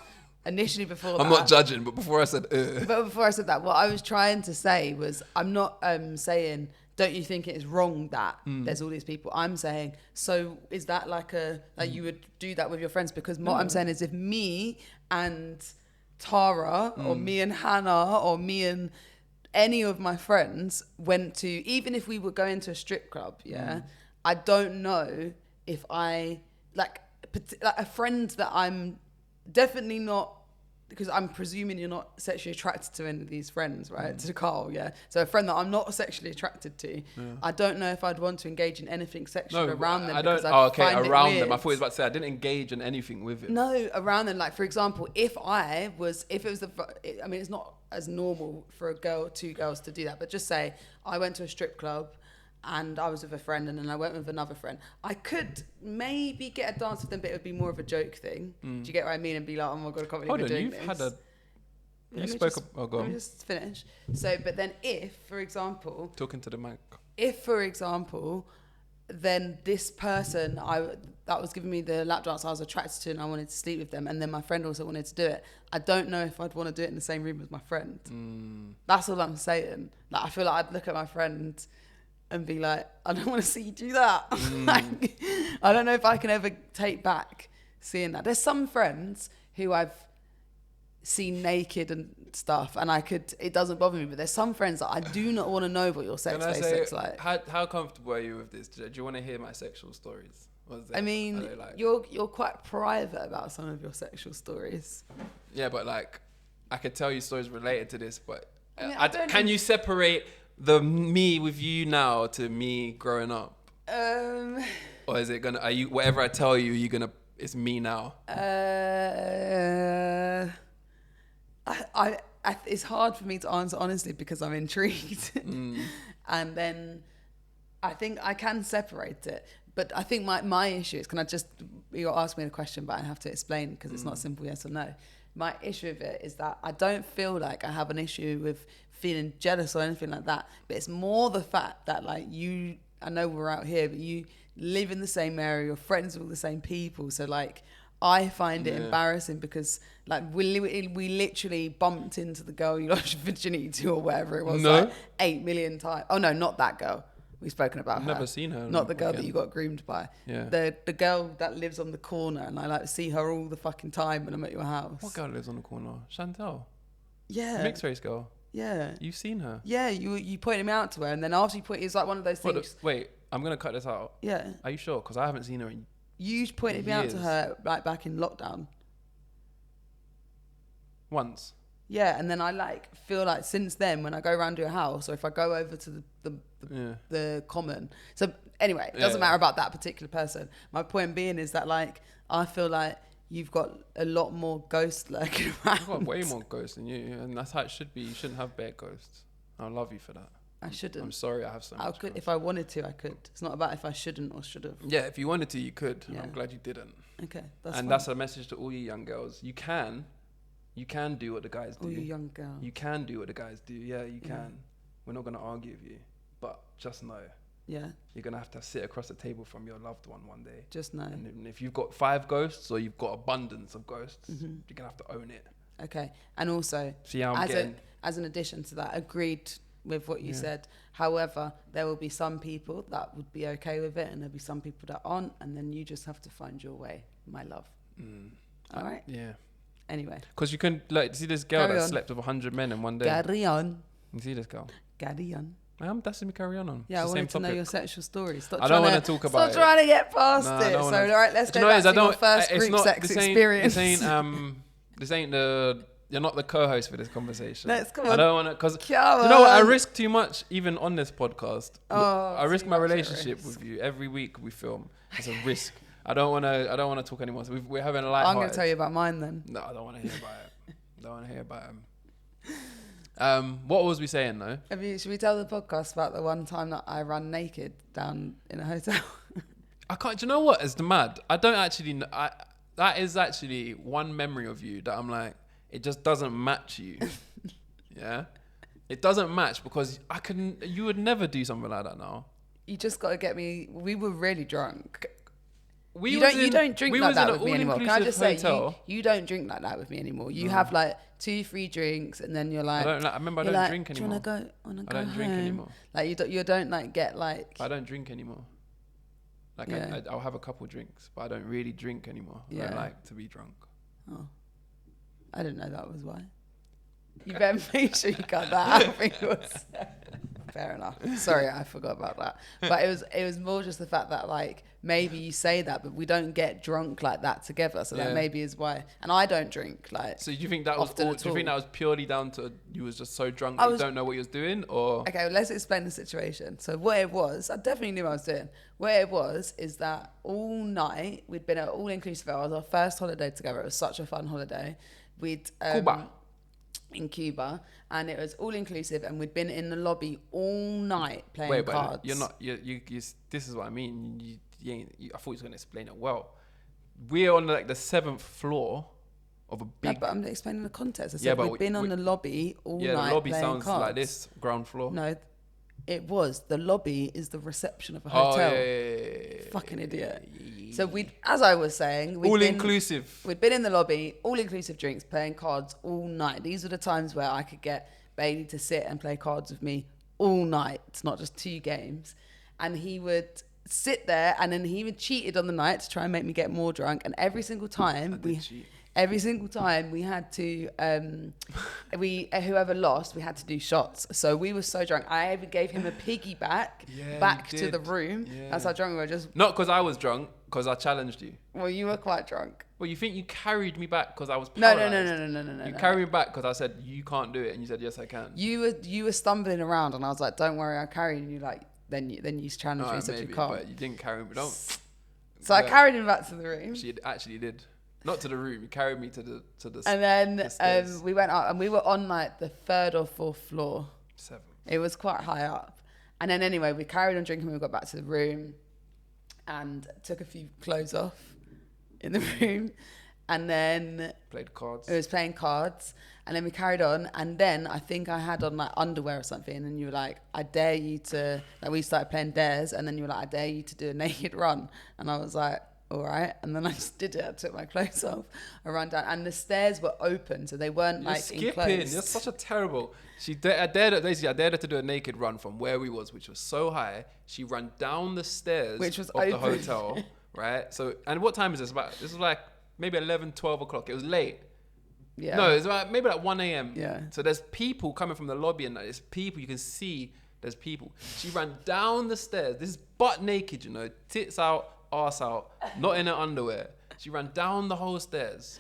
initially before I'm not judging, but before I said but before I said that, what I was trying to say was, I'm not saying, don't you think it is wrong that there's all these people? I'm saying, so is that like you would do that with your friends? Because what I'm saying is, if me and Tara or me and Hannah or me and any of my friends went to, even if we were going to a strip club, I don't know if I like a friend that I'm definitely not, because I'm presuming you're not sexually attracted to any of these friends, right? To Carl, so a friend that I'm not sexually attracted to, I don't know if I'd want to engage in anything sexual around them. I don't. Around them. I thought he was about to say I didn't engage in anything with it. No, around them. Like, for example, if it was I mean, it's not as normal for 2 girls to do that, but just say I went to a strip club and I was with a friend, and then I went with another friend. I could maybe get a dance with them, but it would be more of a joke thing. Do you get what I mean? And be like, oh my God, I can't believe you're doing this. Go on. Let me just finish. So, but then if, for example... Talking to the mic. If, for example, then this person that was giving me the lap dance I was attracted to and I wanted to sleep with them, and then my friend also wanted to do it, I don't know if I'd want to do it in the same room as my friend. That's all I'm saying. Like, I feel like I'd look at my friend and be like, I don't want to see you do that. Like, I don't know if I can ever take back seeing that. There's some friends who I've seen naked and stuff, and it doesn't bother me. But there's some friends that I do not want to know what your sex face looks like. How comfortable are you with this? Do you want to hear my sexual stories? I mean, you're quite private about some of your sexual stories. Yeah, but like, I could tell you stories related to this, but can you separate the me with you now to me growing up? Or is it are you, whatever I tell you, it's me now? It's hard for me to answer honestly because I'm intrigued. And then I think I can separate it. But I think my issue is, you're asking me a question, but I have to explain because it's not simple yes or no. My issue with it is that I don't feel like I have an issue with feeling jealous or anything like that. But it's more the fact that like I know we're out here, but you live in the same area, you're friends with the same people. So like, I find it embarrassing because like we literally bumped into the girl you lost your virginity to or whatever it was, like 8 million times. Oh no, not that girl. We've spoken about her. Never seen her. Not the girl that you got groomed by. Yeah. The girl that lives on the corner, and I like see her all the fucking time when I'm at your house. What girl lives on the corner? Chantel. Yeah. Mixed race girl. Yeah. You've seen her. Yeah, you pointed me out to her, and then after you it's like one of those things. Wait, I'm gonna cut this out. Yeah. Are you sure? Because I haven't seen her in You pointed me out to her like back in lockdown. Once. Yeah, and then I like feel like since then when I go around to your house or if I go over to the common. So anyway, it doesn't matter about that particular person. My point being is that like I feel like you've got a lot more ghosts lurking around. I've got way more ghosts than you, and that's how it should be. You shouldn't have bare ghosts. I love you for that. I shouldn't. I'm sorry I have so much. If I wanted to, I could. It's not about if I shouldn't or should have. Yeah, if you wanted to, you could. Yeah. I'm glad you didn't. Okay, that's a message to all you young girls. You can do what the guys do. All you young girls. You can do what the guys do. Yeah, you can. We're not going to argue with you. But just know. Yeah. You're going to have to sit across the table from your loved one day. Just know. And if you've got 5 ghosts or you've got abundance of ghosts, you're going to have to own it. Okay. And also, see how as an addition to that, agreed with what you said. However, there will be some people that would be okay with it and there'll be some people that aren't, and then you just have to find your way, my love. All right? Yeah. Anyway. Because you can, like, see this girl that slept with 100 men in one day? Carry on. You see this girl? Carry on. That's me carry on. Yeah, I wanted to know your sexual story. I don't want to talk about it. Stop trying to get past it. So, all right, let's go back to your first group sex experience. This ain't you're not the co-host for this conversation. Come on. I don't want to, because you know what? I risk too much even on this podcast. I risk my relationship with you every week we film. It's a risk. I don't want to talk anymore. So we're having a light. I'm going to tell you about mine then. No, I don't want to hear about it. What was we saying though? Should we tell the podcast about the one time that I ran naked down in a hotel? I can't. Do you know what is the mad? I don't actually know. That is actually one memory of you that I'm like, it just doesn't match you. Yeah, it doesn't match because you would never do something like that now. You just got to get me. We were really drunk. You don't drink like that with me anymore. Can I just say, you don't drink like that with me anymore. You have like 2-3 drinks and then you're like... I remember I don't drink anymore. Do you want to go home? Drink anymore. Like you don't like get like... I don't drink anymore. Like I'll have a couple drinks, but I don't really drink anymore. I don't like to be drunk. Oh. I didn't know that was why. You better make sure you cut that out. I think it was... Fair enough. Sorry, I forgot about that. But it was more just the fact that like maybe you say that, but we don't get drunk like that together. So that maybe is why. And I don't drink like. So do you think that was? Do you think that was purely down to you was just so drunk that you don't know what you was doing, or? Okay, well, let's explain the situation. So what it was, I definitely knew what I was doing. What it was is that all night we'd been at all inclusive. It was our first holiday together. It was such a fun holiday. We'd Cuba. In Cuba, and it was all inclusive, and we'd been in the lobby all night playing cards. You're not. You. This is what I mean. You ain't. I thought you was going to explain it well. We're on like the 7th floor of a big. No, but I'm explaining the context. I said we'd been on the lobby all night playing cards. Yeah, the lobby sounds like this. Ground floor. No, it was. The lobby is the reception of a hotel. Yeah. Fucking idiot. So as I was saying, all inclusive. We'd been in the lobby, all inclusive drinks, playing cards all night. These were the times where I could get Bailey to sit and play cards with me all night. It's not just 2 games. And he would sit there, and then he would cheated on the night to try and make me get more drunk. And every single time every single time we had to, whoever lost, we had to do shots. So we were so drunk. I even gave him a piggyback back to the room. Yeah. That's how drunk we were. Just not because I was drunk, because I challenged you. Well, you were quite drunk. Well, you think you carried me back because I was paralyzed? No. You carried me back because I said you can't do it, and you said yes I can. You were stumbling around, and I was like, don't worry, I'll carry you. And you like then you challenged me and said you can't. But you didn't carry me. Don't. So I carried him back to the room. She actually did. Not to the room. You carried me to the. And then we went up, and we were on like the 3rd or 4th floor. 7th. It was quite high up. And then anyway, we carried on drinking. We got back to the room, and took a few clothes off in the room, and then played cards. It was playing cards, and then we carried on. And then I think I had on like underwear or something, and you were like, I dare you to, like, we started playing dares, and then you were like, I dare you to do a naked run. And I was like, all right. And then I just did it. I took my clothes off, I ran down, and the stairs were open, so they weren't You're like skipping. enclosed. You're such a terrible. I dared her to do a naked run from where we was, which was so high. She ran down the stairs, which was of open. the hotel, right? So, and what time is this? This was like maybe 11, 12 o'clock. It was late. Yeah. No, it was about maybe like 1 a.m. Yeah. So there's people coming from the lobby, and there's people, you can see there's people. She ran down the stairs. This is butt naked, you know, tits out, arse out, not in her underwear. She ran down the whole stairs,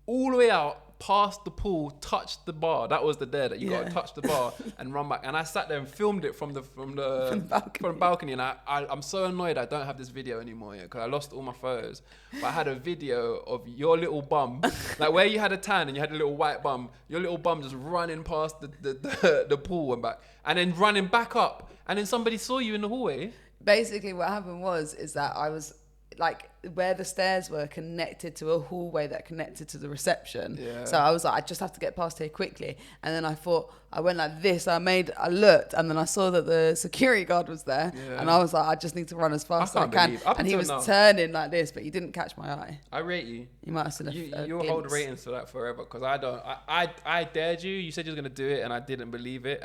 all the way out, past the pool, touched the bar. That was the dare, that you got to touch the bar and run back. And I sat there and filmed it from the balcony. And I'm so annoyed I don't have this video anymore, because I lost all my photos. But I had a video of your little bum, like where you had a tan and you had a little white bum. Your little bum just running past the pool and back, and then running back up. And then somebody saw you in the hallway. Basically, what happened is that I was like, where the stairs were connected to a hallway that connected to the reception. Yeah. So I was like, I just have to get past here quickly. And then I went like this. I looked, and then I saw that the security guard was there. Yeah. And I was like, I just need to run as fast as I can. And he was turning like this, but he didn't catch my eye. I rate you. You might have still you'll hold ratings for that forever, because I don't. I dared you. You said you were going to do it, and I didn't believe it.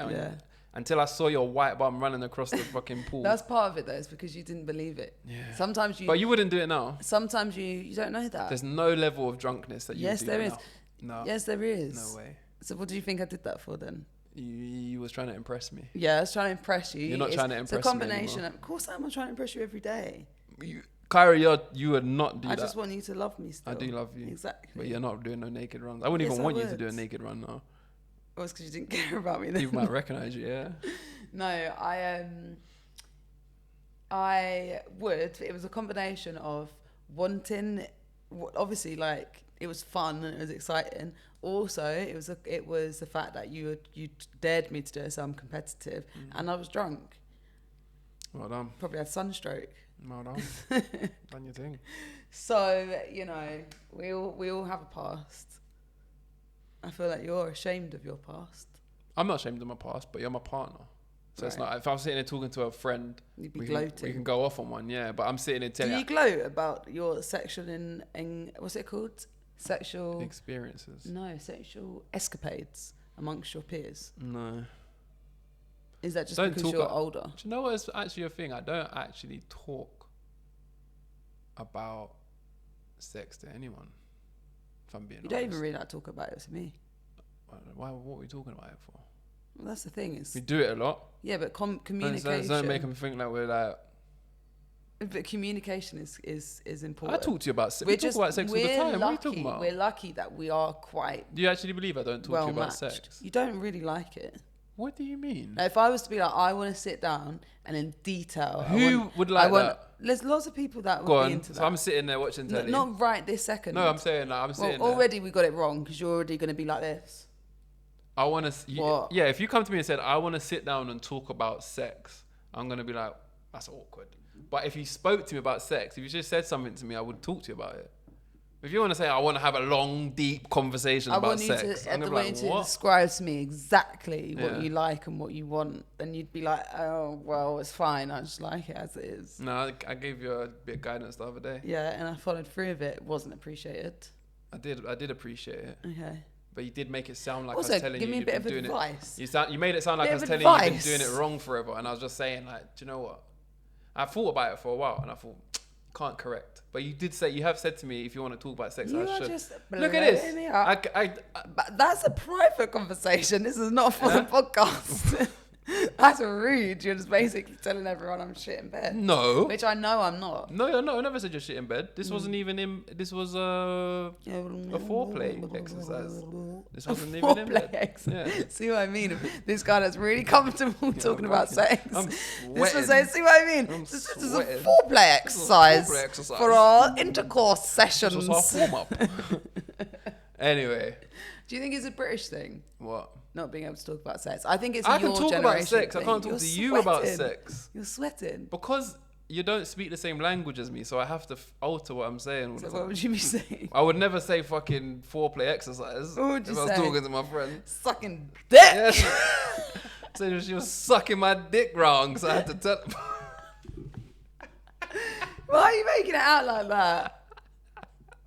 Until I saw your white bum running across the fucking pool. That's part of it, though. It's because you didn't believe it. Yeah. Sometimes you... But you wouldn't do it now. Sometimes you don't know that. There's no level of drunkenness that you do there is. Now. No. Yes, there is. No way. So what do you think I did that for, then? You was trying to impress me. Yeah, I was trying to impress you. You're not trying to impress me. It's a combination. Of course I'm trying to impress you every day. Kyra, you would not do that. I just want you to love me still. I do love you. Exactly. But you're not doing no naked runs. I wouldn't even want you to do a naked run now. Well, it's because you didn't care about me then. People might recognise you, yeah. No, I would. It was a combination of wanting, obviously, like, it was fun and it was exciting. Also, it was the fact that you dared me to do it, so I'm competitive, and I was drunk. Well done. Probably had sunstroke. Well done. Done your thing. So, you know, we all have a past. I feel like you're ashamed of your past. I'm not ashamed of my past, but you're my partner. So It's not, if I'm sitting there talking to a friend, you'd be gloating. We can go off on one, yeah. But I'm sitting there telling you. Do you gloat about your sexual and what's it called? Sexual experiences. No, sexual escapades amongst your peers. No. Is that just because you're older? Do you know what is actually a thing? I don't actually talk about sex to anyone. If I'm being honest. You don't even really like talk about it to me. Why? What are we talking about it for? Well, that's the thing. We do it a lot. Yeah, but communication. Don't make them think like we're like. But communication is important. I talk to you about sex. We talk about sex all the time. What are you talking about? We're lucky that we are quite. Do you actually believe I don't talk to you about sex? You don't really like it. What do you mean? Now, if I was to be like, I want to sit down and in detail. Who would like that? There's lots of people that would be into that. So I'm sitting there watching telly. Not right this second. No, I'm saying that. I'm sitting there. Already we got it wrong, because you're already going to be like this. I want to. Yeah, if you come to me and said, I want to sit down and talk about sex, I'm going to be like, that's awkward. But if you spoke to me about sex, if you just said something to me, I would talk to you about it. If you want to say, I want to have a long, deep conversation about sex, I'm going to be like, what? Describe to me exactly what you like and what you want, then you'd be like, oh, well, it's fine. I just like it as it is. No, I gave you a bit of guidance the other day. Yeah, and I followed through with it. It wasn't appreciated. I did appreciate it. Okay. But you did make it sound like also, I was telling you you've been doing advice. it. You made it sound like I was telling you you've been doing it wrong forever. And I was just saying, like, do you know what? I thought about it for a while, and I thought, can't correct. But you have said to me, if you want to talk about sex, You I are should. just Look at this. blowing me up. But that's a private conversation. This is not for the podcast. That's rude. You're just basically telling everyone I'm shit in bed. No. Which I know I'm not. No, you're not. I never said you're shit in bed. This wasn't even in. This was a foreplay exercise. This wasn't even in bed. Yeah. See what I mean? This guy that's really comfortable talking about sex. I'm This was see what I mean? This is a sweating. foreplay exercise for our intercourse sessions. This was our warm up. Anyway. Do you think it's a British thing? What? Not being able to talk about sex. I think it's I your can talk generation about sex. thing. I can't talk to you about sex. You're sweating. Because you don't speak the same language as me, so I have to alter what I'm saying. So what would you be saying? I would never say fucking foreplay exercise What would you if I was say? talking to my friend. Sucking dick. Yeah. So she was sucking my dick wrong, so I had to tell. Why are you making it out like that?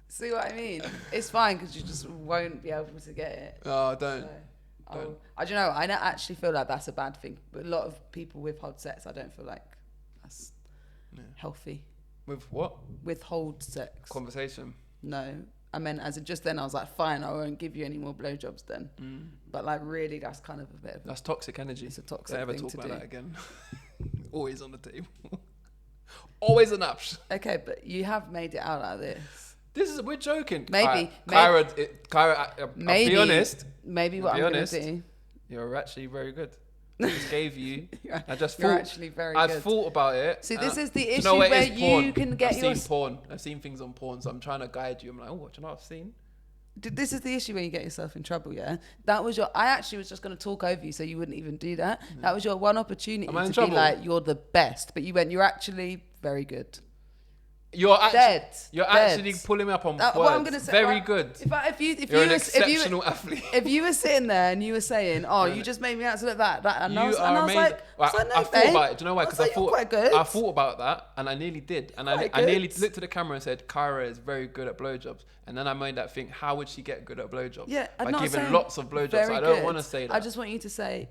See what I mean? It's fine because you just won't be able to get it. Oh, don't. So, I don't know. I don't actually feel like that's a bad thing. But a lot of people withhold sex. I don't feel like that's healthy. With what? Withhold sex. Conversation. No. I meant as in just then I was like, fine, I won't give you any more blowjobs then. But like really that's kind of a bit of That's toxic energy. It's a toxic don't ever thing talk to about do. that again. Always on the table. Always an option. Okay, but you have made it out like this. We're joking. Maybe. Kyra, I'll be honest. Maybe what I'm going to do. You're actually very good. I just gave you. You're thought, actually very good. I thought about it. See, this is the issue you know where porn. you can get I've seen porn. I've seen things on porn, so I'm trying to guide you. I'm like, oh, what do you know what I've seen? This is the issue where you get yourself in trouble, yeah? That was I actually was just going to talk over you so you wouldn't even do that. That was your one opportunity to be like, you're the best. But you're actually very good. You're actually, Dead. actually pulling me up on words. What I'm gonna say, very good. You're an exceptional athlete. If you were sitting there and you were saying, "Oh, you just made me out to look that," and I was like, I thought about it. Do you know why? Because I thought quite good. I thought about that, and I nearly did, and I nearly looked at the camera and said, "Kaira is very good at blowjobs." And then I made that think: how would she get good at blowjobs? Yeah, by giving lots of blowjobs. So I don't want to say that. I just want you to say,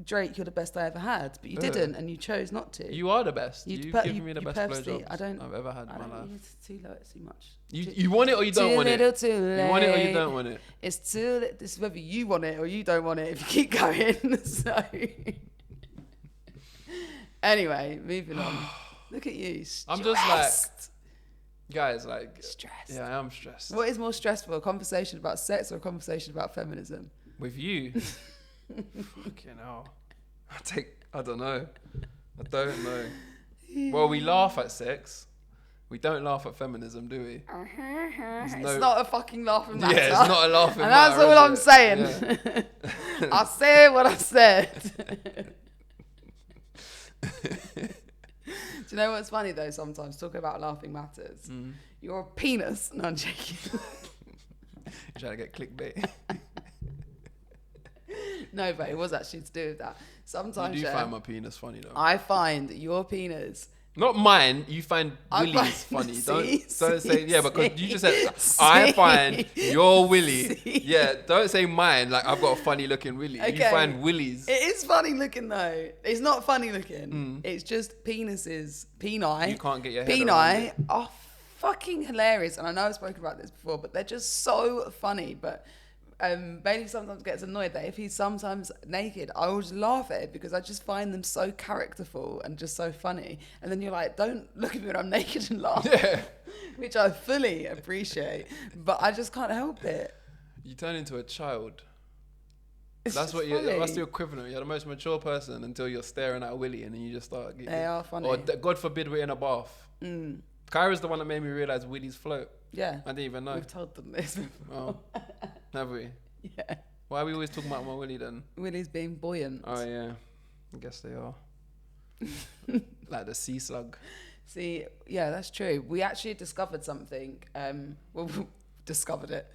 Drake, you're the best I ever had, but you didn't, and you chose not to. You are the best. You've given me the best blowjobs I've ever had in my life. It's too low, it's too much. You want it or you don't want it? Too late. You want it or you don't want it? It's too late. This is whether you want it or you don't want it if you keep going. So, anyway, moving on. Look at you. Stressed. I'm just like, guys, like, stressed. Yeah, I am stressed. What is more stressful, a conversation about sex or a conversation about feminism? With you. Fucking hell. I don't know. Well, we laugh at sex. We don't laugh at feminism, do we? It's not a fucking laughing matter. Yeah, it's not a laughing and matter. And that's all I'm saying. Yeah. I'll say what I said. Do you know what's funny though? Sometimes talking about laughing matters. You're a penis. No, I'm joking. You're trying to get clickbait. No, but it was actually to do with that. Sometimes you do find my penis funny though. I find your penis. Not mine. You find Willy's funny. Don't say because you just said I find your Willy. Yeah, don't say mine. Like I've got a funny looking Willy. Okay. You find Willy's. It is funny looking though. It's not funny looking. It's just penises. Peni. You can't get your head around it. Are fucking hilarious. And I know I've spoken about this before, but they're just so funny. But Bailey sometimes gets annoyed that if he's sometimes naked, I will just laugh at it because I just find them so characterful and just so funny. And then you're like, don't look at me when I'm naked and laugh. Yeah. Which I fully appreciate, but I just can't help it. You turn into a child. It's that's what funny. That's the equivalent. You're the most mature person until you're staring at Willy and then you just start getting. They are funny. Or God forbid we're in a bath. Kyra's the one that made me realise Willy's float. Yeah. I didn't even know. We've told them this before. Oh. Have we? Yeah. Why are we always talking about my Willy then? Willy's being buoyant. Oh yeah. I guess they are. Like the sea slug. See, yeah, that's true. We actually discovered something. We discovered it.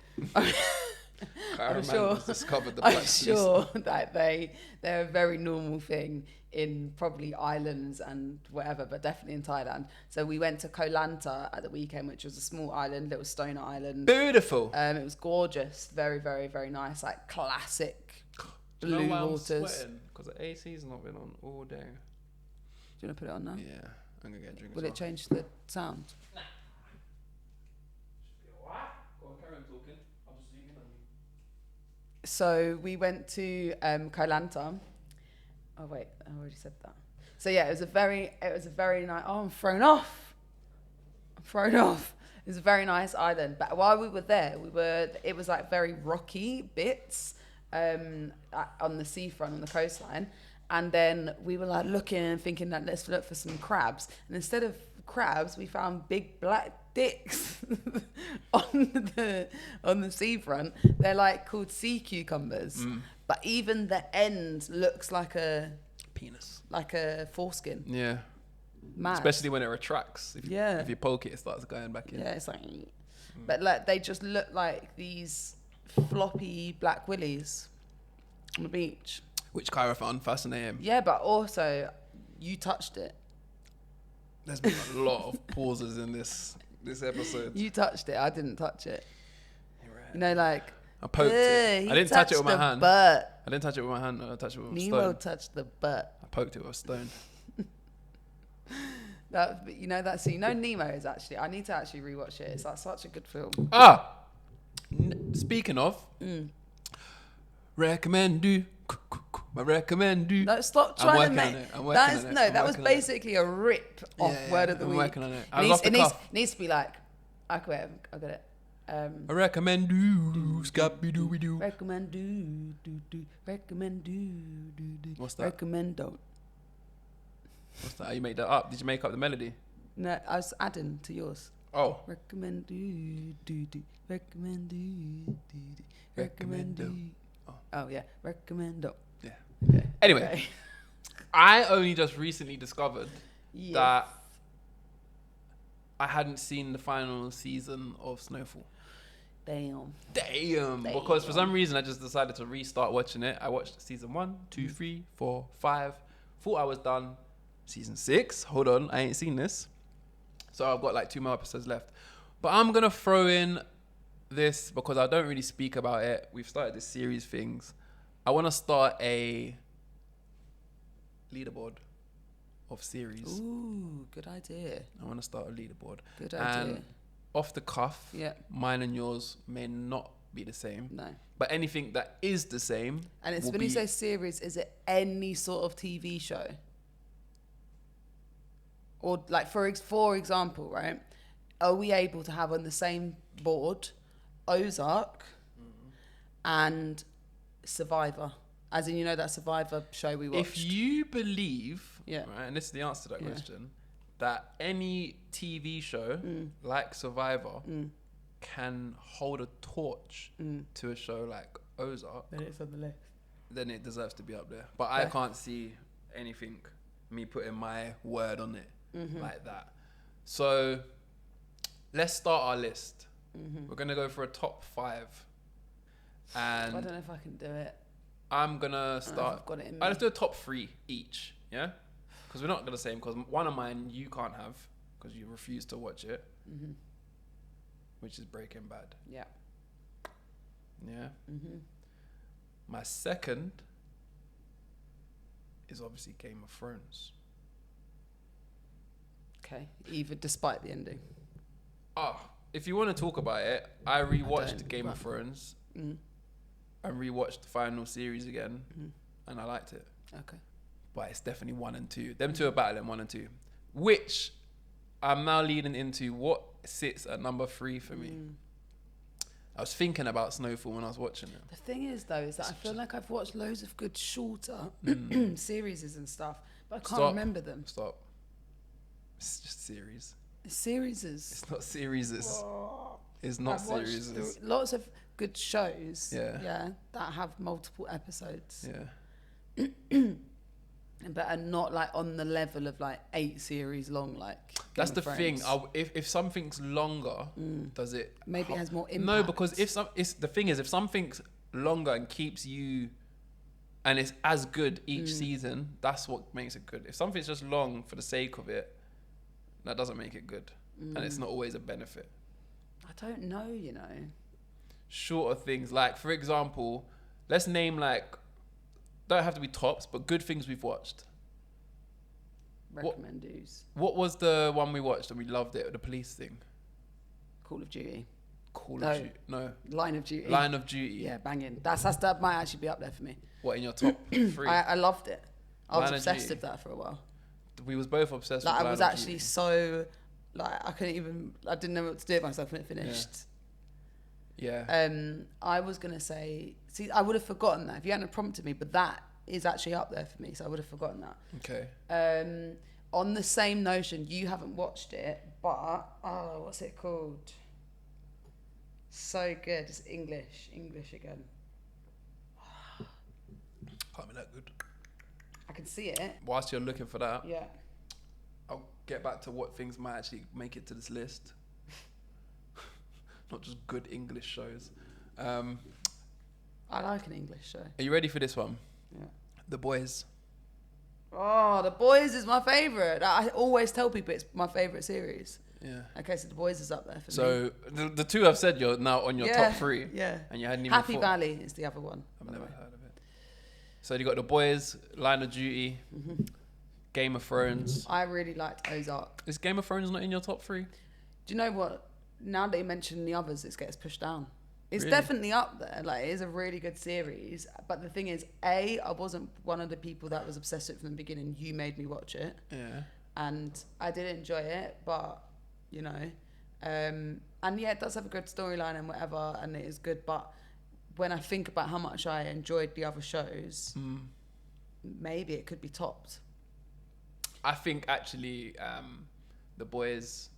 I'm sure. Discovered the I'm sure that they're a very normal thing in probably islands and whatever, but definitely in Thailand. So we went to Koh Lanta at the weekend, which was a small island, little stoner island. Beautiful. It was gorgeous, very, very, very nice, like classic blue you know why waters. Because the AC's not been on all day. Do you want to put it on now? Yeah, I'm gonna get a drink. Will it change the sound? Nah. What? Go on, carry on talking. I'll just zoom in on you. So we went to Koh-Lanta. Oh wait, I already said that. So yeah, it was a very nice. Oh, I'm thrown off. It was a very nice island. But while we were there, it was like very rocky bits on the seafront, on the coastline. And then we were like looking and thinking that let's look for some crabs. And instead of crabs, we found big black dicks on the seafront. They're like called sea cucumbers. But even the end looks like a penis, like a foreskin. Yeah. Mad. Especially when it retracts. If you poke it, it starts going back in. Yeah, it's like... But like they just look like these floppy black willies on the beach. Which Kaira found fascinating. Yeah, but also you touched it. There's been a lot of pauses in this episode. You touched it. I didn't touch it. You're right. You know, like... I poked it. I didn't touch it with my hand. Butt. I didn't touch it with my hand. I touched it with a Nemo stone. touched the butt. I poked it with a stone. Nemo is actually... I need to actually rewatch it. It's like such a good film. Speaking of... Recommend you. I recommend you. No, stop trying to make... That was basically a rip off word of the week. I'm working on it. I was off the cuff. It needs to be like... Okay, I got it. I recommend you. Scabby-dooby-doo. Recommend do. Recommend do. What's that? Recommend don't. What's that? You made that up? Did you make up the melody? No, I was adding to yours. Oh. Recommend do. Recommend do. Recommend do. Oh yeah, recommend don't. Yeah. Okay. Anyway, okay. I only just recently discovered that I hadn't seen the final season of Snowfall. Damn. Because for some reason I just decided to restart watching it. I watched season 1, 2, 3, 4, 5. Thought I was done. Season 6. Hold on, I ain't seen this. So I've got like 2 more episodes left. But I'm gonna throw in this because I don't really speak about it. We've started this series things. I want to start a leaderboard of series. Ooh, good idea. I want to start a leaderboard. Good idea. And off the cuff, mine and yours may not be the same. No. But anything that is the same. And it's when you say series, is it any sort of TV show? Or like for example, right? Are we able to have on the same board Ozark and Survivor? As in, you know, that Survivor show we watched. If you believe, right, and this is the answer to that question, that any TV show like Survivor can hold a torch to a show like Ozark, then it's on the list. Then it deserves to be up there. But I can't see anything, me putting my word on it like that. So let's start our list. We're going to go for a top 5. And I don't know if I can do it. I'm going to start. Got it in me. Let's do a top 3 each, yeah? Because we're not going to say them, because one of mine you can't have because you refuse to watch it, which is Breaking Bad. Yeah. Yeah? My second is obviously Game of Thrones. Okay. Even despite the ending. If you want to talk about it, I rewatched Game of Thrones and rewatched the final series again, and I liked it. Okay. But it's definitely 1 and 2. Them two are battling 1 and 2, which I'm now leading into what sits at number 3 for me. I was thinking about Snowfall when I was watching it. The thing is, though, is that I feel like I've watched loads of good shorter series and stuff, but I can't remember them. Stop. It's just series. Series. It's not series. It's not series. Lots of good shows. Yeah. That have multiple episodes. Yeah. But are not like on the level of like 8 series long. Like that's the thing. If something's longer, does it? Maybe it has more impact. No, because the thing is, if something's longer and keeps you, and it's as good each season, that's what makes it good. If something's just long for the sake of it, that doesn't make it good, and it's not always a benefit. I don't know, you know. Shorter things, like for example, let's name like, don't have to be tops, but good things we've watched. recommend-os. What was the one we watched and we loved it? The police thing. Call of Duty. No. Line of Duty. Line of Duty. Yeah, banging. That might actually be up there for me. What, in your top 3? I loved it. I was Line of obsessed Duty. with that for a while. We was both obsessed with Like, Line I was of actually Duty. so, like, I didn't know what to do with myself when it finished. Yeah. I was going to say, I would have forgotten that if you hadn't prompted me, but that is actually up there for me, so I would have forgotten that. Okay. On the same notion, you haven't watc't it, but, what's it called? So good. It's English again. Can't be that good. I can see it. Whilst you're looking for that, Yeah. I'll get back to what things might actually make it to this list. Not just good English shows. I like an English show. Are you ready for this one? Yeah. The Boys. Oh, The Boys is my favourite. I always tell people it's my favourite series. Yeah. Okay, so The Boys is up there for me. So the two I've said you're now on your top 3. Yeah. And you hadn't even Happy thought. Valley is the other one. I've never heard of it. So you got The Boys, Line of Duty, Game of Thrones. I really liked Ozark. Is Game of Thrones not in your top 3? Do you know what? Now that you mention the others, it gets pushed down. It's Really? definitely up there. Like, it is a really good series. But the thing is, I wasn't one of the people that was obsessed with it from the beginning. You made me watch it. Yeah. And I did enjoy it, but, you know. And yeah, it does have a good storyline and whatever, and it is good. But when I think about how much I enjoyed the other shows, maybe it could be topped. I think actually The Boys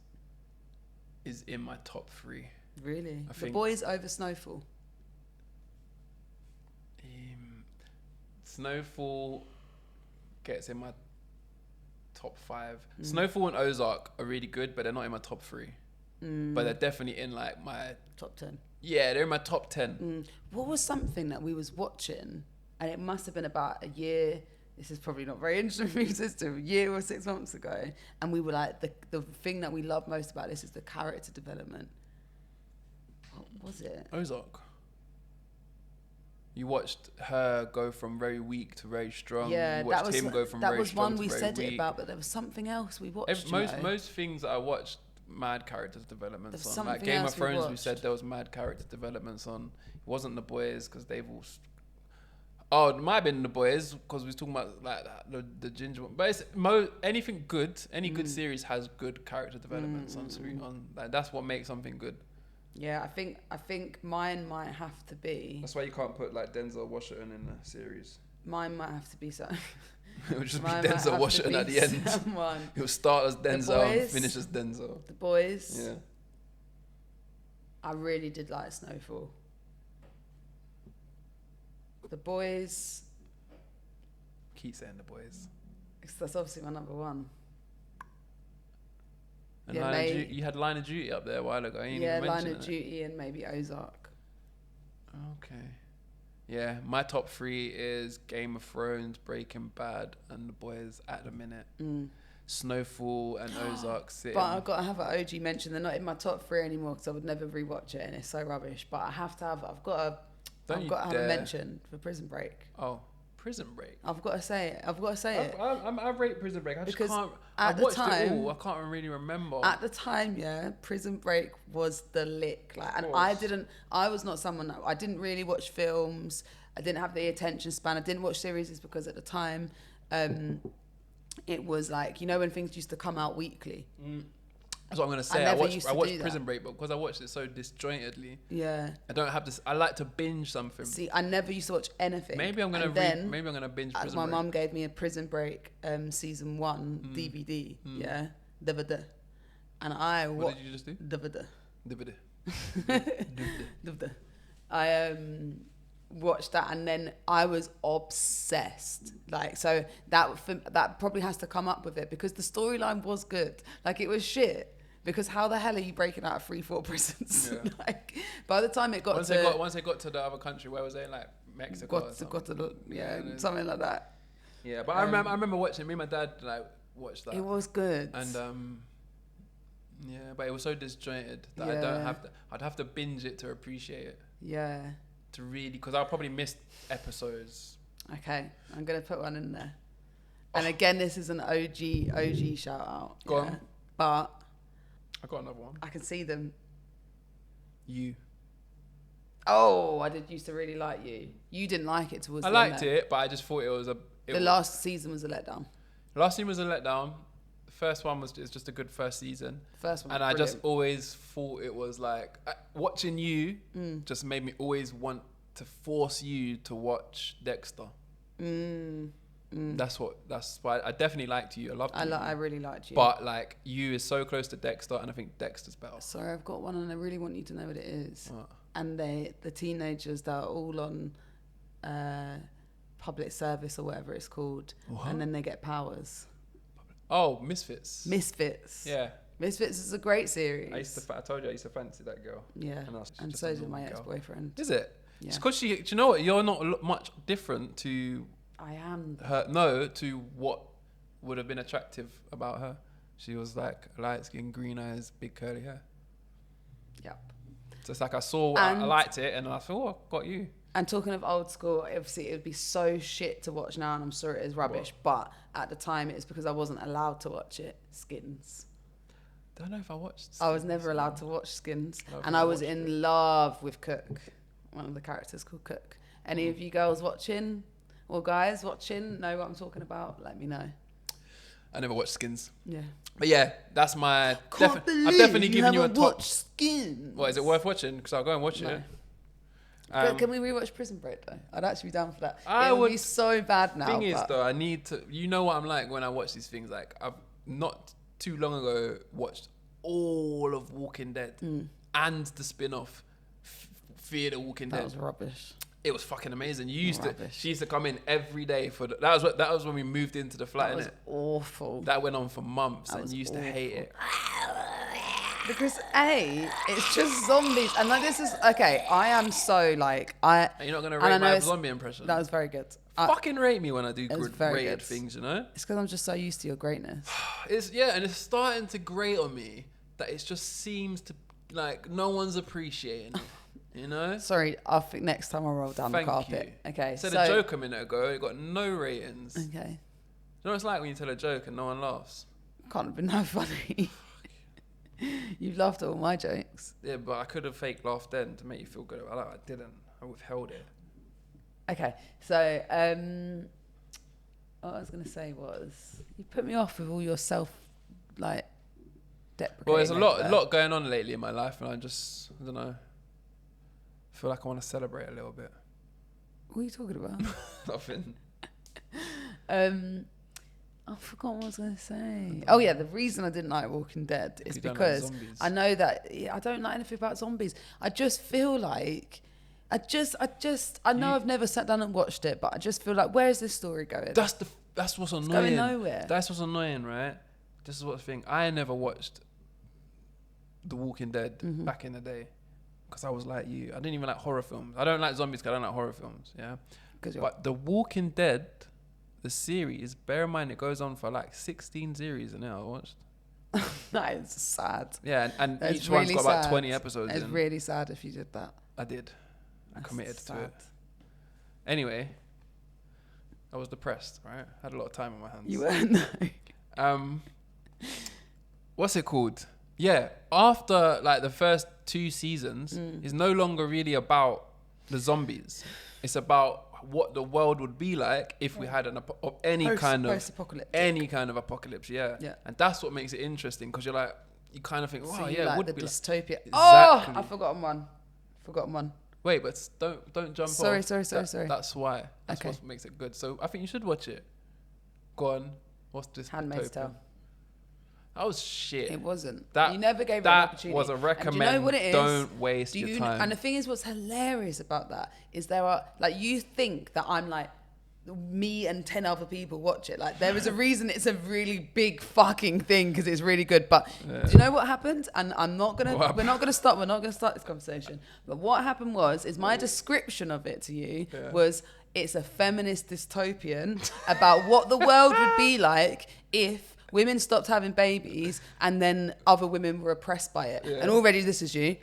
is in my top 3. Really? I The think- Boys over Snowfall. Snowfall gets in my top 5. Snowfall and Ozark are really good, but they're not in my top 3. But they're definitely in like my Top 10. Yeah, they're in my top 10. What was something that we was watching, and it must have been about a year, this is probably not very interesting for your system, a year or 6 months ago, and we were like, the thing that we love most about this is the character development. What was it? Ozark. You watched her go from very weak to very strong. Yeah, you watched him go from very strong to very weak. That was one we said it about, but there was something else we watched. Most things that I watched, mad character developments on. Like something Game of else we Thrones, we watched. said there was mad character developments on. It wasn't The Boys because they've all. Oh, it might have been The Boys because we was talking about like the ginger one. But it's anything good, any good series has good character developments on. Like, that's what makes something good. Yeah, I think mine might have to be. That's why you can't put like Denzel Washington in a series. Mine might have to be so. It would just be Mine might Denzel have Washington to at be the end. someone. He'll start as Denzel and Boys. finish as Denzel. The Boys. Yeah. I really did like Snowfall. The Boys. Keep saying The Boys. That's obviously my number one. And Yeah, you had Line of Duty up there a while ago. You didn't even Line mention of it. Duty and maybe Ozark. Okay. Yeah, my top 3 is Game of Thrones, Breaking Bad, and The Boys at the minute. Snowfall and Ozark sitting. But I've got to have an OG mention. They're not in my top 3 anymore because I would never rewatch it and it's so rubbish. But I've got to have a mention for Prison Break. Oh, Prison Break. I've got to say it. I rate Prison Break. I just Because can't. at I the watched it time- all. I can't really remember. At the time, yeah, Prison Break was the lick. Like, and I was not someone that, I didn't really watch films. I didn't have the attention span. I didn't watch series because at the time, it was like, you know, when things used to come out weekly. That's what I'm gonna say. I I never used watched to do Prison that. Break, but because I watched it so disjointedly, Yeah. I don't have this. I like to binge something. See, I never used to watch anything. Maybe I'm gonna binge Prison my Break. mum gave me a Prison Break season 1 DVD. Yeah, DVD, and I What did you just do? DVD. DVD. DVD. I watched that and then I was obsessed. Like, so that probably has to come up with it because the storyline was good. Like, it was shit. Because how the hell are you breaking out of 3-4 prisons? Yeah. Like, by the time it got once they got to the other country, where was they? Like Mexico. Something like that. Yeah, but I remember watching. Me and my dad like watched that. It was good. And yeah, but it was so disjointed that I don't have to. I'd have to binge it to appreciate it. Yeah. To really, because I'll probably miss episodes. Okay, I'm gonna put one in there. And again, this is an OG shout out. Go on. But I got another one. I can see them. You. Oh, I did used to really like you. You didn't like it towards the end. I liked it, but I just thought it was the last season was a letdown. Last season was a letdown. The first one was just a good first season. First one. And I just always thought it was like watching you just made me always want to force you to watch Dexter. That's why I definitely liked you. I loved you. I really liked you. But like you is so close to Dexter, and I think Dexter's better. Sorry, I've got one, and I really want you to know what it is. What? And the teenagers that are all on public service or whatever it's called, and then they get powers. Oh, Misfits. Yeah. Misfits is a great series. I told you I used to fancy that girl. Yeah. And so did my ex-boyfriend. Is it? Yeah. It's because do you know what? You're not much different to. I am. To what would have been attractive about her. She was like light skin, green eyes, big curly hair. Yep. So it's like I liked it, and I thought, I got you. And talking of old school, obviously it would be so shit to watch now, and I'm sorry it is rubbish, but at the time it's because I wasn't allowed to watch it. Skins. Don't know if I watched Skins. I was never allowed to watch Skins, and I was in love with Cook, one of the characters called Cook. Any of you girls watching or guys watching know what I'm talking about? Let me know. I never watched Skins. Yeah. But yeah, that's my. I've definitely given you a top. Skins. What, is it worth watching? Because I'll go and watch it. Can we rewatch Prison Break though? I'd actually be down for that. It would be so bad now. Thing is though, I need to. You know what I'm like when I watch these things. Like I've not too long ago watched all of Walking Dead and the spin-off Fear the Walking Dead. That was rubbish. It was fucking amazing. She used to come in every day for that was when we moved into the flat. That was awful. That went on for months, and you used to hate it. Because it's just zombies, and like this is okay. I am so like I. Are you not gonna rate my zombie impression? That was very good. Fucking rate me when I do rated things, you know. It's because I'm just so used to your greatness. And it's starting to grate on me that it just seems to like no one's appreciating it. You know? Sorry, I think next time I'll roll down the carpet. You. Okay. Said a joke a minute ago, it got no ratings. Okay. You know what it's like when you tell a joke and no one laughs? Can't have been that funny. You've laughed at all my jokes. Yeah, but I could have fake laughed then to make you feel good about that. I didn't. I withheld it. Okay, so what I was going to say was you put me off with all your deprecating. Well, there's a lot going on lately in my life, and I don't know. I feel like I want to celebrate a little bit. What are you talking about? Nothing. I forgot what I was going to say. Oh yeah, the reason I didn't like Walking Dead is because I know that I don't like anything about zombies. I just feel like I know I've never sat down and watched it, but I just feel like, where is this story going? That's what's annoying. It's going nowhere. That's what's annoying, right? This is what's the thing. I never watched The Walking Dead back in the day because I was like you. I didn't even like horror films. I don't like zombies because I don't like horror films. Yeah, but The Walking Dead, the series, bear in mind it goes on for like 16 series, and I watched. That is sad. Yeah, and each one's got about 20 episodes. It's really sad if you did that. I did. I committed to it. Anyway, I was depressed, right? I had a lot of time on my hands. You weren't, no. What's it called? Yeah, after like the first 2 seasons, it's no longer really about the zombies. It's about what the world would be like if we had any kind of apocalypse. Yeah. And that's what makes it interesting, because you're like, you kind of think, wow, it would the be dystopia. Exactly. Oh, I've forgotten one. Wait, but don't jump off. Sorry. That's why. That's what makes it good. So I think you should watch it. Go on. What's this? Handmaid's Tale. That was shit. It wasn't. You never gave it an opportunity. That was a recommend. And do you know what it is? Don't waste your time. And the thing is, what's hilarious about that is there are, like, you think that I'm like, me and 10 other people watch it. Like, there is a reason it's a really big fucking thing, because it's really good. But do you know what happened? And we're not gonna start this conversation. But what happened is my description of it to you was, it's a feminist dystopian about what the world would be like if women stopped having babies and then other women were oppressed by it. And already this is you.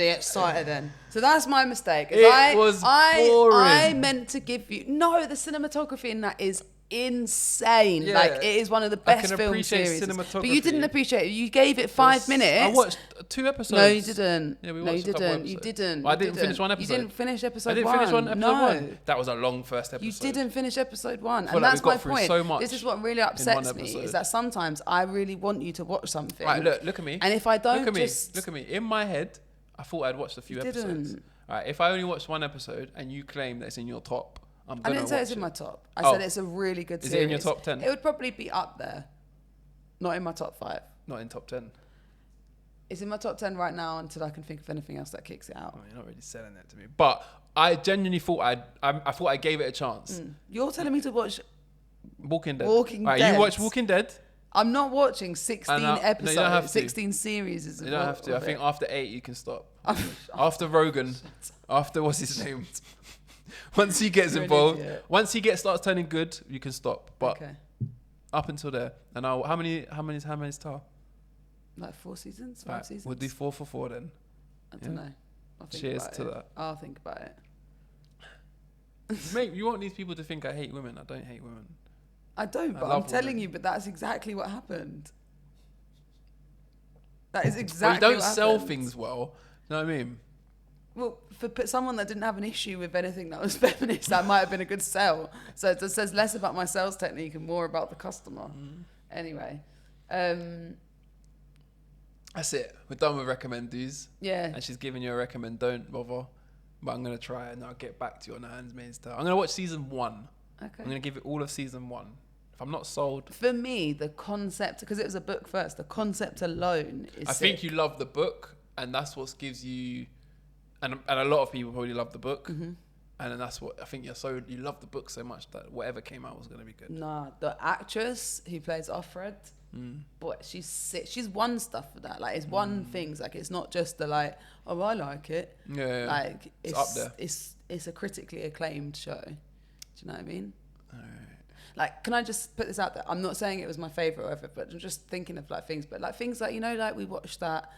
really excited then. So that's my mistake. It was boring. I meant to give you... No, the cinematography in that is insane. Yeah. Like, it is one of the best film series. But you didn't appreciate it. You gave it 5 minutes. I watched 2 episodes. No, you didn't. Yeah, we watched a couple episodes. You didn't. Well, I didn't finish one episode. You didn't finish episode 1. I didn't finish one episode no. 1. That was a long first episode. You didn't finish episode 1. And like that's my point. So much this is what really upsets me, is that sometimes I really want you to watch something. Right, look at me. And if I don't look at me. In my head, I thought I'd watched a few episodes. All right, if I only watched 1 episode and you claim that it's in your top, I didn't say it's in my top. I said it's a really good series. Is it in your top 10? It would probably be up there. Not in my top 5. Not in top 10. It's in my top 10 right now until I can think of anything else that kicks it out. You're not really selling that to me. But I genuinely thought I thought I gave it a chance. You're telling me to watch Walking Dead. Dead. You watch Walking Dead? I'm not watching 16 episodes. No, you don't have to. 16 series. You don't have to. I think after 8 you can stop. After Rogan. After what's his name? Once he gets involved, once he starts turning good, you can stop. But up until there, and how many star? Like 4 seasons, 5 seasons. We'll do 4 for 4 then. I don't know. Cheers to that. I'll think about it. Mate, you want these people to think I hate women. I don't hate women. I don't, but I'm telling you, but that's exactly what happened. That is exactly what happened. You don't sell things well. You know what I mean? Well, for someone that didn't have an issue with anything that was feminist, that might have been a good sell. So it says less about my sales technique and more about the customer. Anyway. That's it. We're done with recommend do's. Yeah. And she's giving you a recommend don't bother. But I'm going to try it and I'll get back to you on The Handmaid's Tale. I'm going to watch season 1. Okay. I'm going to give it all of season 1. If I'm not sold... For me, the concept... Because it was a book first. The concept alone is I think you love the book and that's what gives you... And a lot of people probably love the book. And then that's what... I think you love the book so much that whatever came out was going to be good. Nah, the actress who plays Offred... But she's sick. She's won stuff for that. Like, it's won things. Like, it's not just the like, oh, I like it. Yeah. Like, it's up there. It's a critically acclaimed show. Do you know what I mean? Alright. Like, can I just put this out there? I'm not saying it was my favourite or ever, but I'm just thinking of like things. But like things like, you know, like we watched that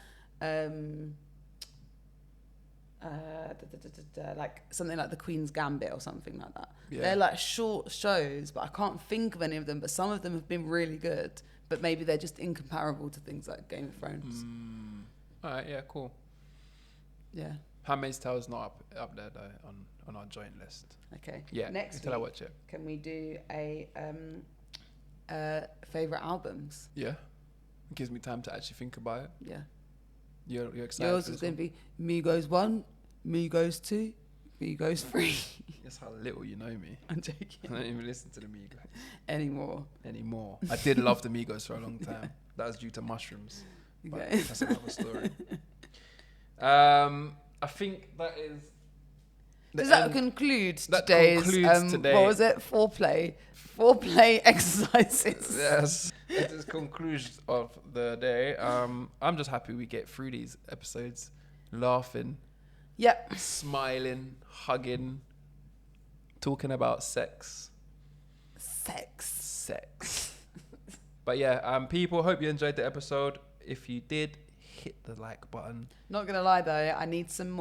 like something like The Queen's Gambit or something like that. Yeah. They're like short shows, but I can't think of any of them, but some of them have been really good, but maybe they're just incomparable to things like Game of Thrones. Alright, yeah, cool. Yeah. Handmaid's Tale is not up there though on our joint list. Okay. Yeah. Next until I watch it. Can we do a favourite albums? Yeah. It gives me time to actually think about it. Yeah. You're excited. Yours is going to be Migos 1, Migos 2, Migos 3. That's how little you know me. I'm joking. I don't even listen to the Migos. Anymore. I did love the Migos for a long time. That was due to mushrooms. But Okay. That's another story. I think that is... Does that conclude today's, today. What was it? Foreplay exercises. Yes. It is conclusion of the day. I'm just happy we get through these episodes laughing, Yep. smiling, hugging, talking about sex. But yeah, people, hope you enjoyed the episode. If you did, hit the like button. Not gonna lie though, I need some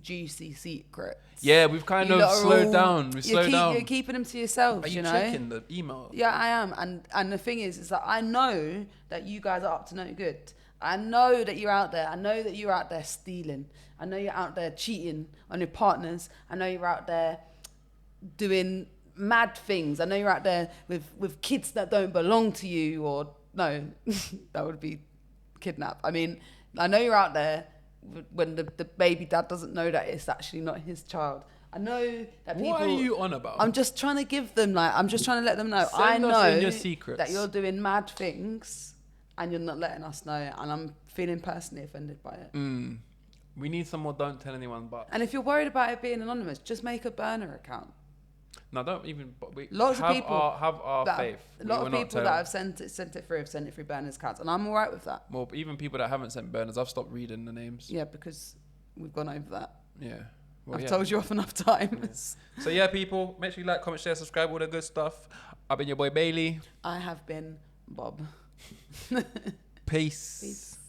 juicy secrets. Yeah, we've kind of slowed down. You're keeping them to yourself. Are you checking the email? Yeah, I am. And the thing is that I know that you guys are up to no good. I know that you're out there. I know that you're out there stealing. I know you're out there cheating on your partners. I know you're out there doing mad things. I know you're out there with kids that don't belong to you, or no, that would be kidnap. I mean, I know you're out there when the baby dad doesn't know that it's actually not his child. I know that people... What are you on about? I'm just trying to give them, I'm just trying to let them know. I know that you're doing mad things and you're not letting us know, and I'm feeling personally offended by it. We need some more don't tell anyone, but... And if you're worried about it being anonymous, just make a burner account. No, don't even... Lots of people have our faith. A lot of people that have sent it through burners accounts, and I'm all right with that. Well, even people that haven't sent burners, I've stopped reading the names. Yeah, because we've gone over that. Yeah. Well, I've told you off enough times. Yeah. So yeah, people, make sure you like, comment, share, subscribe, all the good stuff. I've been your boy Bailey. I have been Bob. Peace.